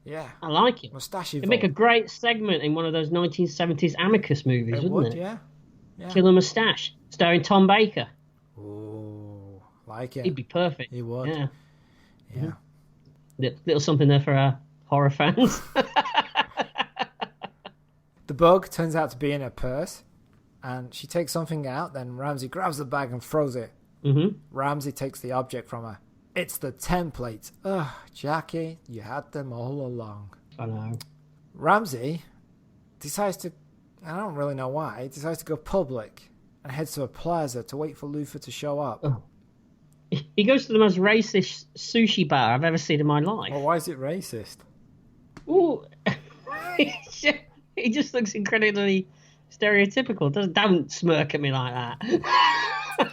Yeah, I like it. Moustache. It'd make a great segment in one of those 1970s Amicus movies, wouldn't it? Yeah. Killer Moustache, starring Tom Baker. Oh, like it. He'd be perfect. He would. Yeah. Yeah. Little something there for our horror fans. The bug turns out to be in her purse, and she takes something out. Then Ramsay grabs the bag and throws it. Ramsay takes the object from her. It's the template. Ugh, Jackie, you had them all along. I know. Ramsay decides to, I don't really know why, he decides to go public and heads to a plaza to wait for Luther to show up. Oh. He goes to the most racist sushi bar I've ever seen in my life. Well, why is it racist? Ooh. He just looks incredibly stereotypical. Don't smirk at me like that.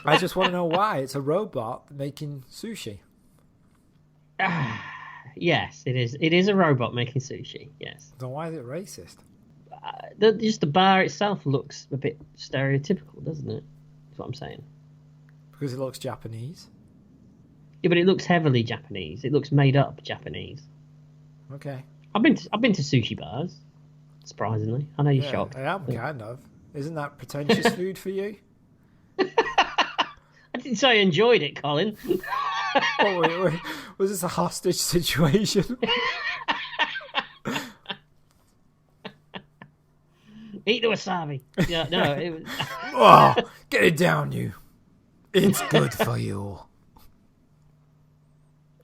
I just want to know why. It's a robot making sushi. Yes, it is. It is a robot making sushi. Yes. So why is it racist? Just the bar itself looks a bit stereotypical, doesn't it? That's what I'm saying. Because it looks Japanese. Yeah, but it looks heavily Japanese. It looks made up Japanese. Okay. I've been to sushi bars. Surprisingly, I know you're shocked. I am kind of. Isn't that pretentious food for you? I didn't say I enjoyed it, Colin. Oh, wait. Was this a hostage situation? Eat the wasabi. Yeah, no, it was. Oh, get it down, you. It's good for you.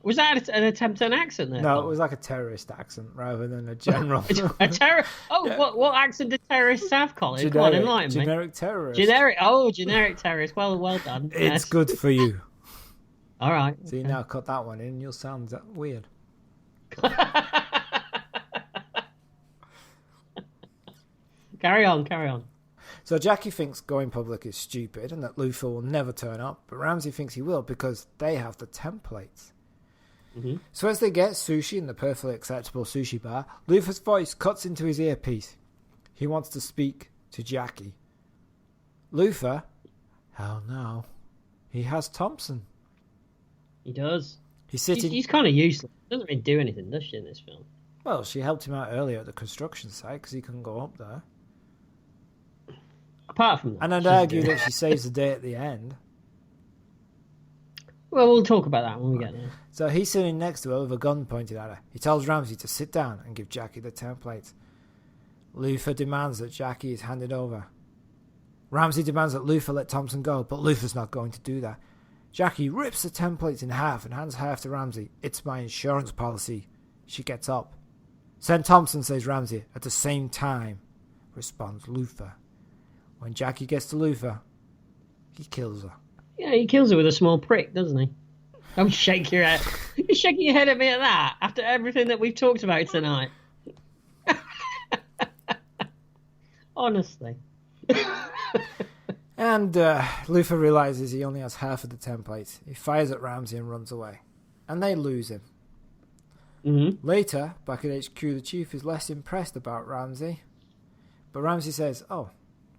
Was that an attempt at an accent there? No, Colin? it was like a terrorist accent rather than a general. A terrorist? Oh, yeah. What accent do terrorists have, Colin? Generic, Come on, enlighten me. Generic terrorist. Generic terrorist. Well done. It's yes. good for you. All right. See, now cut that one in, you'll sound weird. Carry on. So Jackie thinks going public is stupid and that Luther will never turn up, but Ramsay thinks he will because they have the templates. Mm-hmm. So as they get sushi in the perfectly acceptable sushi bar, Luther's voice cuts into his earpiece. He wants to speak to Jackie. Luther? Hell no. He has Thompson. He does. He's sitting... He's kind of useless. Doesn't really do anything, does she, in this film? Well, she helped him out earlier at the construction site because he couldn't go up there. Apart from that. And I'd argue that she saves the day at the end. Well, we'll talk about that when we get there. So he's sitting next to her with a gun pointed at her. He tells Ramsay to sit down and give Jackie the templates. Luther demands that Jackie is handed over. Ramsay demands that Luther let Thompson go, but Luther's not going to do that. Jackie rips the templates in half and hands half to Ramsay. It's my insurance policy. She gets up. Send Thompson, says Ramsay. At the same time, responds Luther. When Jackie gets to Luther, he kills her. Yeah, he kills her with a small prick, doesn't he? Don't shake your head. You're shaking your head at me at that after everything that we've talked about tonight. Honestly. And Luther realizes he only has half of the templates. He fires at Ramsay and runs away. And they lose him. Mm-hmm. Later, back at HQ, the chief is less impressed about Ramsay. But Ramsay says, oh,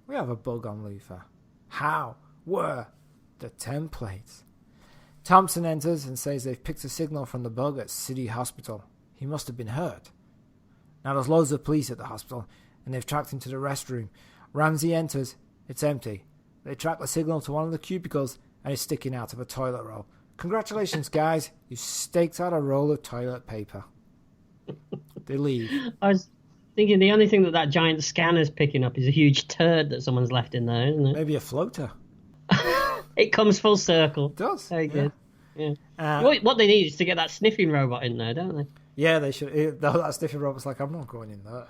we have a bug on Luther. How? Where? The templates. Thompson enters and says they've picked a signal from the bug at City Hospital. He must have been hurt. Now there's loads of police at the hospital, and they've tracked him to the restroom. Ramsay enters. It's empty. They track the signal to one of the cubicles, and it's sticking out of a toilet roll. Congratulations, guys. You staked out a roll of toilet paper. They leave. I was thinking the only thing that giant scanner's picking up is a huge turd that someone's left in there, isn't it? Maybe a floater. It comes full circle. It does. Very good. Yeah. Yeah. What they need is to get that sniffing robot in there, don't they? Yeah, they should. That sniffing robot's like, I'm not going in there.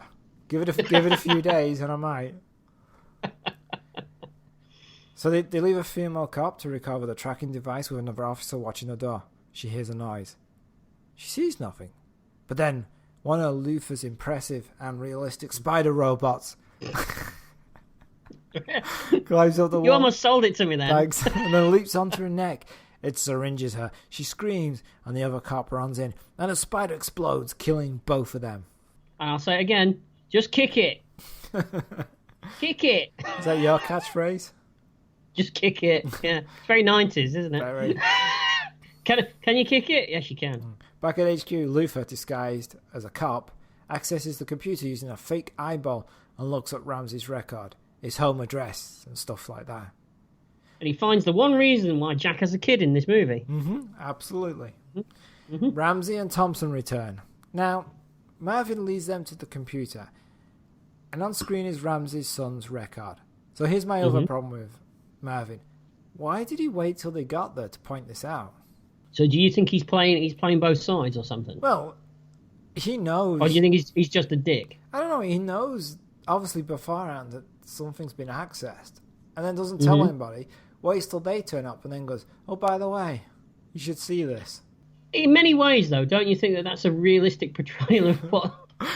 Give it a few days and I might. So they leave a female cop to recover the tracking device with another officer watching the door. She hears a noise. She sees nothing. But then, one of Luther's impressive and realistic spider robots climbs up the wall. You almost sold it to me then. Thanks. And then leaps onto her neck. It syringes her. She screams, and the other cop runs in. And a spider explodes, killing both of them. And I'll say it again. Just kick it. Kick it. Is that your catchphrase? Just kick it. Yeah. It's very 90s, isn't it? Right. Can you kick it? Yes, you can. Back at HQ, Luther, disguised as a cop, accesses the computer using a fake eyeball and looks at Ramsay's record, his home address, and stuff like that. And he finds the one reason why Jack has a kid in this movie. Mm-hmm. Absolutely. Mm-hmm. Ramsay and Thompson return. Now, Marvin leads them to the computer, and on screen is Ramsay's son's record. So here's my other problem with Marvin. Why did he wait till they got there to point this out? So do you think he's playing both sides or something? Well, he knows. Or do you think he's just a dick? I don't know. He knows, obviously, beforehand that something's been accessed, and then doesn't tell anybody. Waits till they turn up and then goes, oh, by the way, you should see this. In many ways, though, don't you think that that's a realistic portrayal of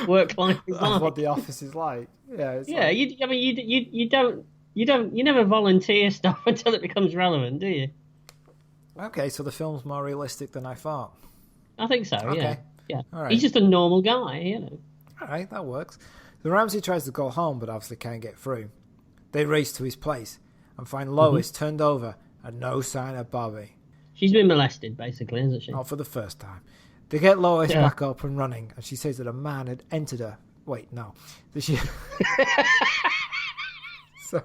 work life is Of like. what the office is like. Yeah. It's Yeah, like, you never volunteer stuff until it becomes relevant, do you? okay, so the film's more realistic than I thought. I think so. Okay. Yeah. All right. He's just a normal guy, you know. All right, that works. So Ramsay tries to go home, but obviously can't get through. They race to his place and find Lois turned over and no sign of Bobby. She's been molested, basically, hasn't she? Not for the first time. They get Lois back up and running, and she says that a man had entered her. Wait, no. So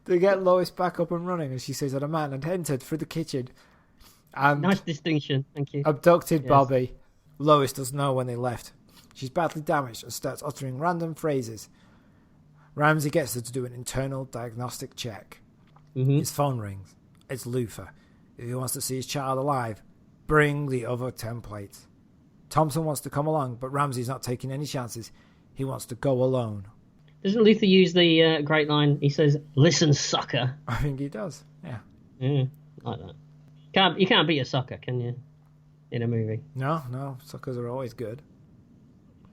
they get Lois back up and running, and she says that a man had entered through the kitchen and Nice distinction, thank you. abducted Bobby. Lois doesn't know when they left. She's badly damaged and starts uttering random phrases. Ramsay gets her to do an internal diagnostic check. His phone rings. It's Luther. If he wants to see his child alive, bring the other templates. Thompson wants to come along, but Ramsay's not taking any chances. He wants to go alone. Doesn't Luther use the great line? He says, "Listen, sucker." I think he does, yeah. Yeah, like that. You can't beat a sucker, can you? In a movie. No, suckers are always good.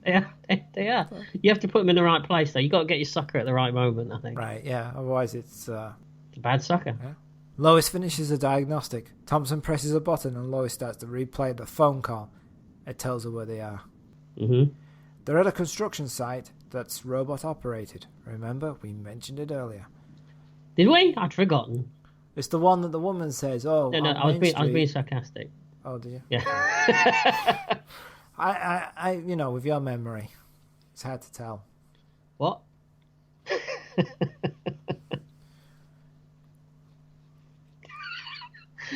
Yeah, they are. You have to put them in the right place, though. You got to get your sucker at the right moment, I think. Right, yeah, otherwise it's... It's a bad sucker. Yeah. Lois finishes the diagnostic. Thompson presses a button and Lois starts to replay the phone call. It tells her where they are. They're at a construction site that's robot operated. Remember, we mentioned it earlier. Did we? I'd forgotten. It's the one that the woman says, "Oh, No, I was being sarcastic. Oh, do you? Yeah. I, with your memory, it's hard to tell. What?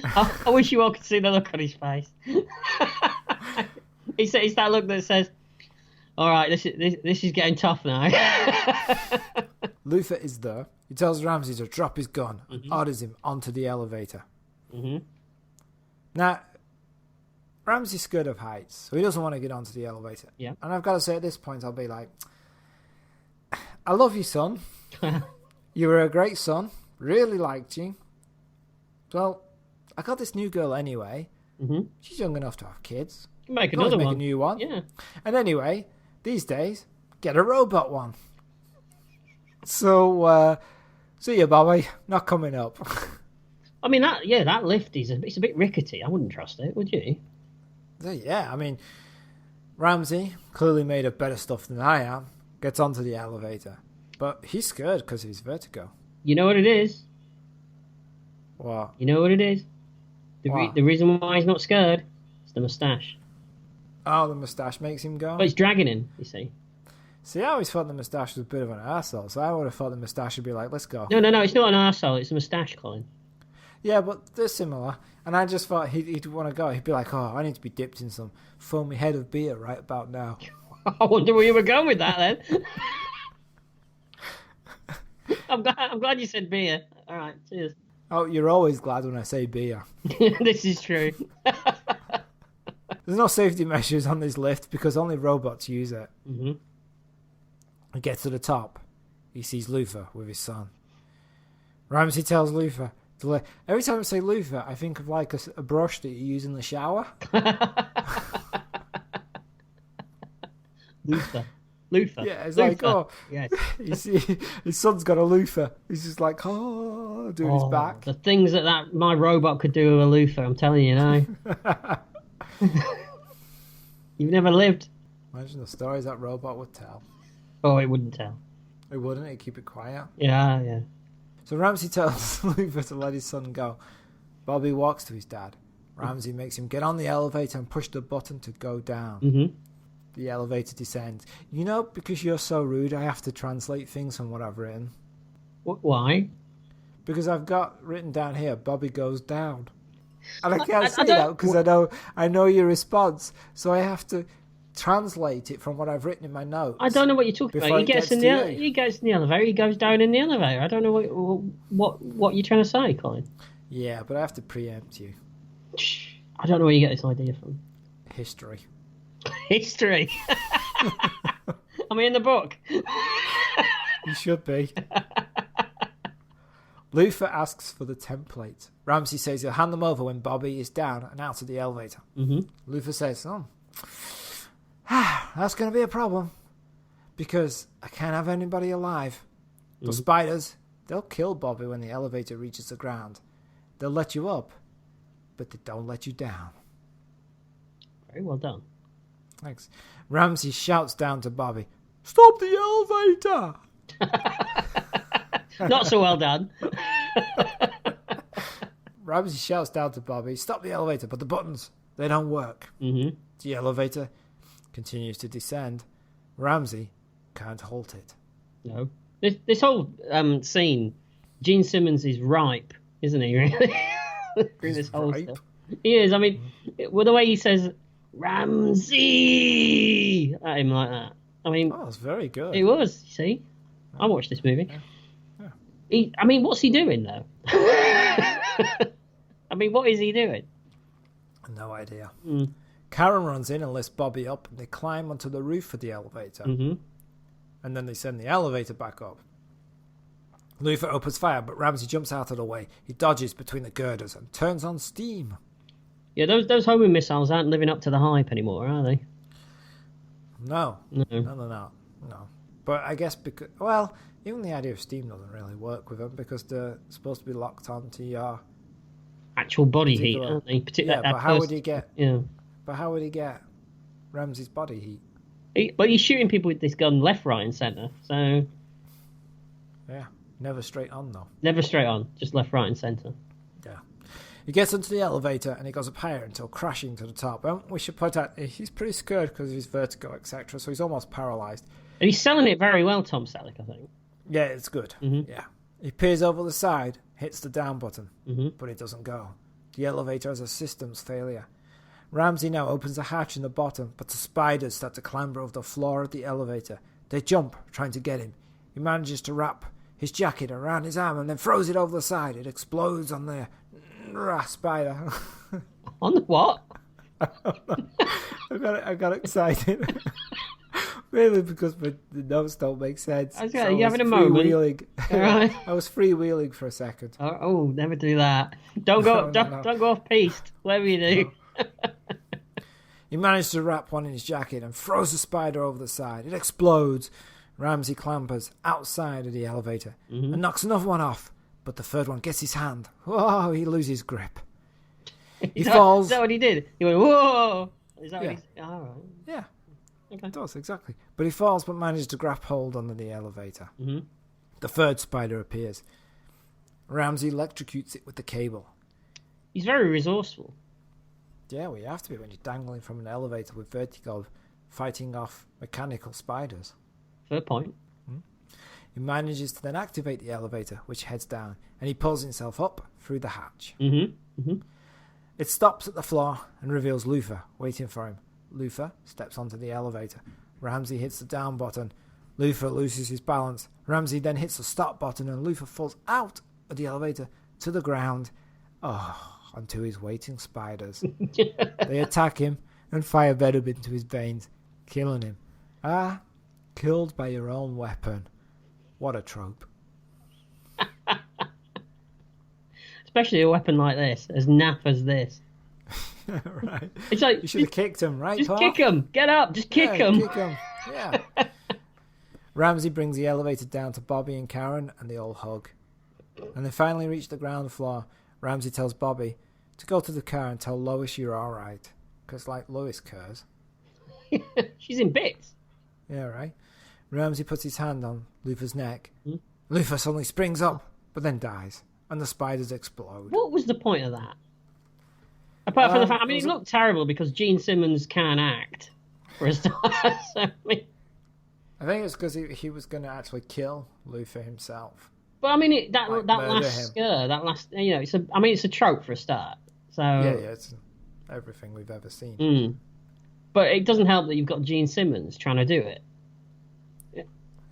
I wish you all could see the look on his face. It's that look that says, "All right, this is getting tough now." Luther is there. He tells Ramsay to drop his gun and orders him onto the elevator. Now, Ramsay's scared of heights, so he doesn't want to get onto the elevator. Yeah. And I've got to say, at this point, I'll be like, I love you, son. You were a great son. Really liked you. Well, I got this new girl anyway. She's young enough to have kids. You can make another make one. a new one. Yeah. And anyway, these days, get a robot one. So, see you, Bobby. Not coming up. I mean, that lift it's a bit rickety. I wouldn't trust it, would you? Yeah, I mean, Ramsay, clearly made of better stuff than I am, gets onto the elevator. But he's scared because of his vertigo. You know what it is? What? You know what it is? What? The reason why he's not scared is the moustache. Oh, the moustache makes him go? But it's dragging him, you see. See, I always thought the moustache was a bit of an arsehole, so I would have thought the moustache would be like, let's go. No, it's not an arsehole, it's a moustache, Colin. Yeah, but they're similar. And I just thought he'd want to go. He'd be like, oh, I need to be dipped in some foamy head of beer right about now. I wonder where you were going with that, then. I'm glad you said beer. All right, cheers. Oh, you're always glad when I say beer. This is true. There's no safety measures on this lift because only robots use it. He gets to the top. He sees Luther with his son. Ramsay tells Luther to every time I say Luther, I think of like a brush that you use in the shower. Luther. Yeah, it's Luther. like, oh, yes. You see, his son's got a Luther. He's just like, oh, doing his back. The things that my robot could do with a Luther, I'm telling you now. You've never lived. Imagine the stories that robot would tell. Oh, it wouldn't tell. It wouldn't. It'd keep it quiet. Yeah. So Ramsay tells Luther to let his son go. Bobby walks to his dad. Ramsay makes him get on the elevator and push the button to go down. The elevator descends. You know, because you're so rude, I have to translate things from what I've written. Why? Because I've got written down here, Bobby goes down. And I can't say that because I know your response. So I have to translate it from what I've written in my notes. I don't know what you're talking about. He gets in the elevator. He goes down in the elevator. I don't know what you're trying to say, Colin. Yeah, but I have to preempt you. I don't know where you get this idea from. History. History. I'm in the book. You should be. Luther asks for the template. Ramsay says he'll hand them over when Bobby is down and out of the elevator. Luther says, that's going to be a problem. Because I can't have anybody alive. The spiders, they'll kill Bobby when the elevator reaches the ground. They'll let you up, but they don't let you down. Very well done. Thanks. Ramsay shouts down to Bobby, "Stop the elevator!" Not so well done. Ramsay shouts down to Bobby, "Stop the elevator," but the buttons, they don't work. Mm-hmm. The elevator continues to descend. Ramsay can't halt it. No. This whole scene, Gene Simmons is ripe, isn't he, really? Through this whole ripe? stuff. He is. I mean, with the way he says, Ramsay, at him like that. I mean... Oh, it's very good. It was, you see. I watched this movie. Yeah. I mean, what's he doing, though? I mean, what is he doing? No idea. Karen runs in and lifts Bobby up, and they climb onto the roof of the elevator. Mm-hmm. And then they send the elevator back up. Luther opens fire, but Ramsay jumps out of the way. He dodges between the girders and turns on steam. Yeah, those homing missiles aren't living up to the hype anymore, are they? No. But I guess because... Well, even the idea of steam doesn't really work with them because they're supposed to be locked onto your... Actual body heat, aren't they? Yeah, but how would he get... Yeah. But how would he get Ramsay's body heat? But he's shooting people with this gun left, right, and centre. So yeah, never straight on though. Never straight on, just left, right, and centre. Yeah. He gets into the elevator and he goes up higher until crashing to the top. We should point out he's pretty scared because of his vertigo, etc. So he's almost paralysed. And he's selling it very well, Tom Selleck, I think. Yeah, it's good. Mm-hmm. Yeah. He peers over the side, hits the down button, but it doesn't go. The elevator has a systems failure. Ramsay now opens the hatch in the bottom, but the spiders start to clamber over the floor of the elevator. They jump, trying to get him. He manages to wrap his jacket around his arm and then throws it over the side. It explodes on the spider. On the what? I got excited. Really, because the notes don't make sense. Okay, you having a moment? Right. I was freewheeling for a second. Oh, never do that. Don't go, don't go off piste. Whatever you do. He managed to wrap one in his jacket and throws the spider over the side. It explodes. Ramsay clambers outside of the elevator and knocks another one off, but the third one gets his hand. Whoa, he loses grip. He falls. Is that what he did? He went, whoa! Is that what he... All right. Yeah. Okay. It does, exactly. But he falls but manages to grab hold under the elevator. Mm-hmm. The third spider appears. Ramsay electrocutes it with the cable. He's very resourceful. Yeah, well, you have to be when you're dangling from an elevator with vertigo, fighting off mechanical spiders. Fair point. He manages to then activate the elevator, which heads down, and he pulls himself up through the hatch. It stops at the floor and reveals Luther waiting for him. Luther steps onto the elevator. Ramsay hits the down button. Luther loses his balance. Ramsay then hits the stop button, and Luther falls out of the elevator to the ground. Onto his waiting spiders. They attack him and fire venom into his veins, killing him. Killed by your own weapon. What a trope. Especially a weapon like this, as naff as this. Right. It's like, you should have kicked him, right, Just Paul? kick him. Get up. Just kick him. Kick him. Yeah. Ramsay brings the elevator down to Bobby and Karen, and they all hug. And they finally reach the ground floor. Ramsay tells Bobby to go to the car and tell Lois you're all right. Because, Lois cares. She's in bits. Yeah, right. Ramsay puts his hand on Luther's neck. Luther suddenly springs up, but then dies. And the spiders explode. What was the point of that? Apart from the fact, it looked terrible because Gene Simmons can't act, for a start. So, I think it's because he was going to actually kill Luther himself. But that last scare, it's a trope for a start. So yeah, it's everything we've ever seen. But it doesn't help that you've got Gene Simmons trying to do it.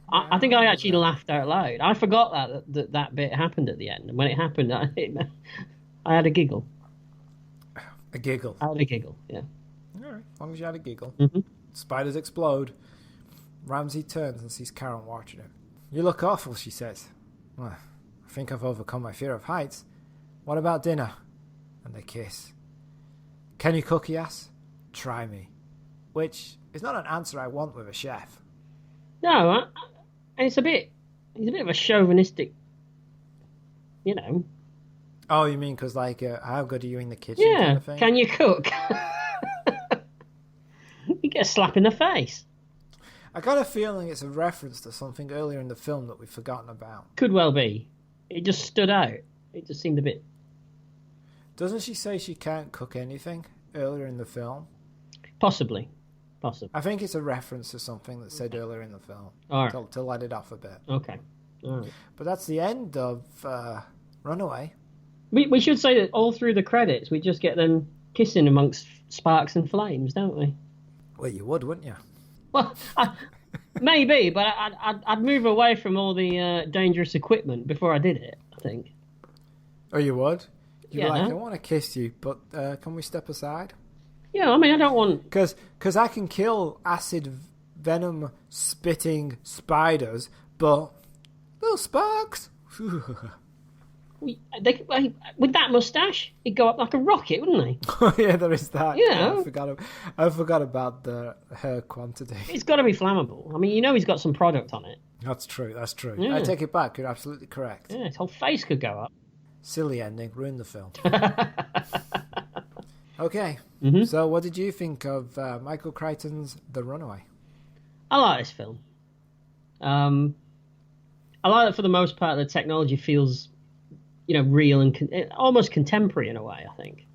I think I actually laughed out loud. I forgot that bit happened at the end, and when it happened, I had a giggle. A giggle. I had a giggle. Yeah. All right, as long as you had a giggle. Spiders explode. Ramsay turns and sees Karen watching him. "You look awful," she says. "Well, I think I've overcome my fear of heights. What about dinner?" And they kiss. "Can you cook?" he asks. "Try me." which is not an answer I want with a chef. No, and it's a bit of a chauvinistic, you know. Oh, you mean because, like, how good are you in the kitchen Yeah, kind of thing? can you cook? You get a slap in the face. I got a feeling it's a reference to something earlier in the film that we've forgotten about. Could well be. It just stood out. It just seemed a bit... Doesn't she say she can't cook anything earlier in the film? Possibly. I think it's a reference to something that's said earlier in the film. All right. To let it off a bit. Okay. All right. But that's the end of Runaway. We should say that all through the credits, we just get them kissing amongst sparks and flames, don't we? Well, you would, wouldn't you? Well, maybe, but I'd move away from all the dangerous equipment before I did it, I think. Oh, you would? You'd be like, Yeah. I want to kiss you, but can we step aside? Yeah, I mean, I don't want... Because I can kill acid venom spitting spiders, but little sparks. With that moustache, he'd go up like a rocket, wouldn't he? Oh yeah, there is that. Yeah. I forgot about her quantity. It's got to be flammable. I mean, you know he's got some product on it. That's true. Yeah. I take it back. You're absolutely correct. Yeah, his whole face could go up. Silly ending. Ruined the film. Okay. Mm-hmm. So what did you think of Michael Crichton's The Runaway? I like this film. I like that for the most part the technology feels, real and almost contemporary in a way, I think.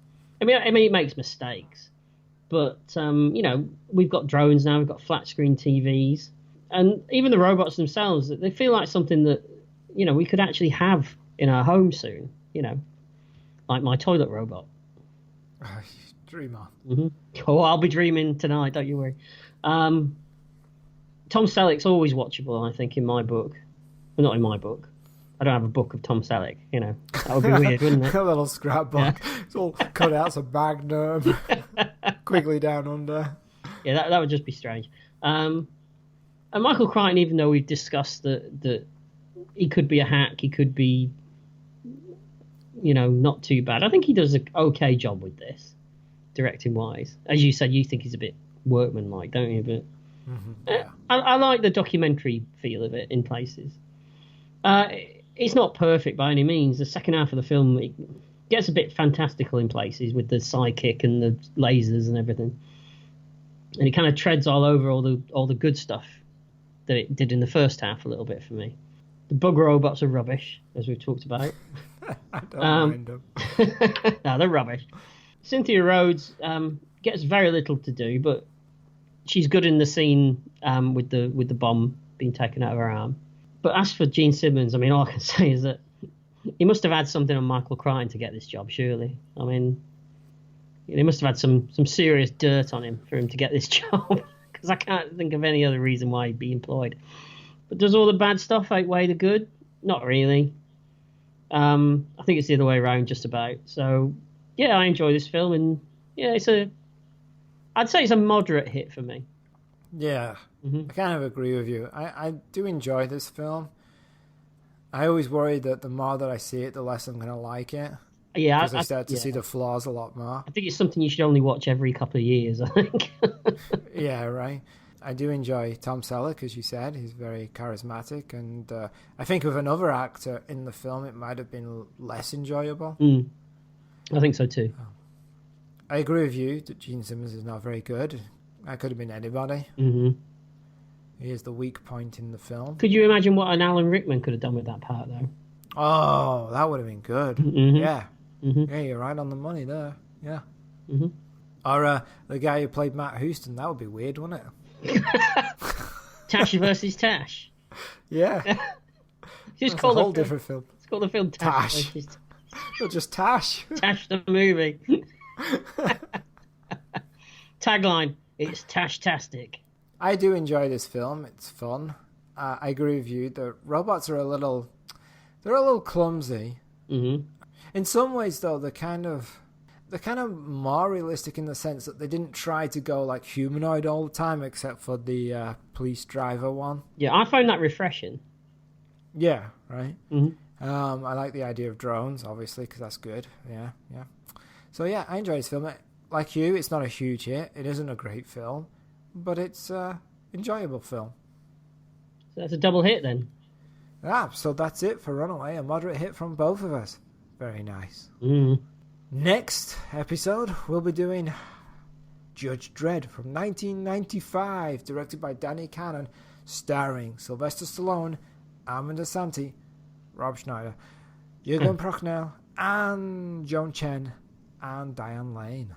I mean, it makes mistakes. But, we've got drones now, we've got flat screen TVs. And even the robots themselves, they feel like something that, we could actually have in our home soon, like my toilet robot. Dream on. Mm-hmm. Oh, I'll be dreaming tonight, don't you worry. Tom Selleck's always watchable, I think, in my book. Well, not in my book. I don't have a book of Tom Selleck, That would be weird, wouldn't it? A little scrapbook. Yeah. It's all cut out some Magnum. Quickly down under. Yeah, that would just be strange. And Michael Crichton, even though we've discussed that he could be a hack, he could be, not too bad. I think he does an okay job with this, directing-wise. As you said, you think he's a bit workman-like, don't you? But yeah. I like the documentary feel of it in places. It's not perfect by any means. The second half of the film it gets a bit fantastical in places with the sidekick and the lasers and everything, and it kind of treads all over all the good stuff that it did in the first half a little bit for me. The bug robots are rubbish, as we've talked about. I don't mind them. No, they're rubbish. Cynthia Rhodes gets very little to do, but she's good in the scene with the bomb being taken out of her arm. But as for Gene Simmons, I mean, all I can say is that he must have had something on Michael Crichton to get this job, surely. I mean, he must have had some serious dirt on him for him to get this job, because I can't think of any other reason why he'd be employed. But does all the bad stuff outweigh the good? Not really. I think it's the other way around, just about. So, yeah, I enjoy this film, and yeah, I'd say it's a moderate hit for me. Yeah, Mm-hmm. I kind of agree with you. I do enjoy this film. I always worry that the more that I see it, the less I'm going to like it. Yeah, because I start to see the flaws a lot more. I think it's something you should only watch every couple of years, I think. Yeah, right. I do enjoy Tom Selleck, as you said. He's very charismatic, and I think with another actor in the film, it might have been less enjoyable. I think so too. I agree with you that Gene Simmons is not very good. That could have been anybody. Mm-hmm. He is the weak point in the film. Could you imagine what an Alan Rickman could have done with that part, though? Oh, that would have been good. Mm-hmm. Yeah. Mm-hmm. Yeah, you're right on the money there. Yeah. Mm-hmm. Or the guy who played Matt Houston, that would be weird, wouldn't it? Tash versus Tash. Yeah. Just That's call a whole different film. It's called the film Tash. versus Or just Tash. Tash the movie. Tagline, it's Tash-tastic. I do enjoy this film. It's fun. I agree with you. The robots are a little clumsy. Mm-hmm. In some ways, though, they're kind of more realistic in the sense that they didn't try to go like humanoid all the time, except for the police driver one. Yeah, I find that refreshing. Yeah, right. Mm-hmm. I like the idea of drones, obviously, because that's good. Yeah. So yeah, I enjoy this film. Like you, it's not a huge hit. It isn't a great film. but it's an enjoyable film. So that's a double hit then. So that's it for Runaway, a moderate hit from both of us. Very nice. Mm. Next episode, we'll be doing Judge Dredd from 1995, directed by Danny Cannon, starring Sylvester Stallone, Amanda Santi, Rob Schneider, Jürgen Prochnow, and Joan Chen, and Diane Lane.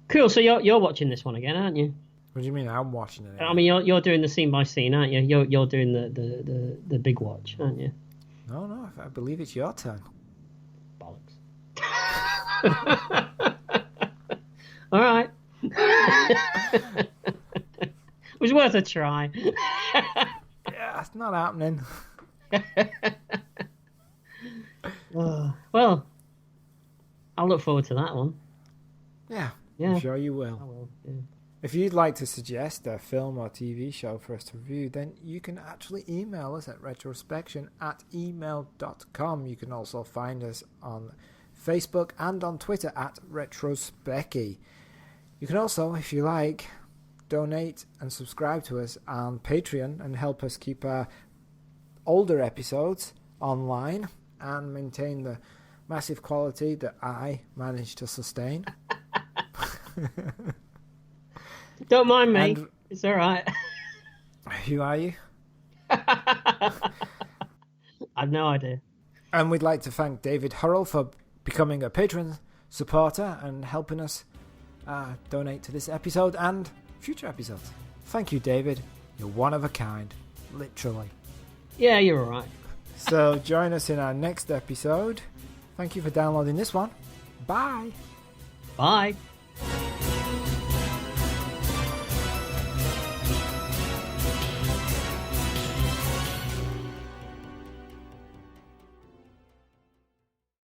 Cool. So you're watching this one again, aren't you? What do you mean? I'm watching it again. I mean, you're doing the scene by scene, aren't you? You're doing the big watch, aren't you? No, I believe it's your turn. Bollocks. All right. It was worth a try. Yeah, it's not happening. Well, I'll look forward to that one. Yeah, Yeah. I'm sure you will. I will. Yeah. If you'd like to suggest a film or TV show for us to review, then you can actually email us at retrospection@email.com. You can also find us on Facebook and on Twitter at Retrospecky. You can also, if you like, donate and subscribe to us on Patreon and help us keep our older episodes online and maintain the massive quality that I managed to sustain. Don't mind me. And it's all right. who are you? I've no idea. And we'd like to thank David Hurrell for becoming a patron supporter and helping us donate to this episode and future episodes. Thank you, David. You're one of a kind. Literally. Yeah, you're all right. So join us in our next episode. Thank you for downloading this one. Bye. Bye.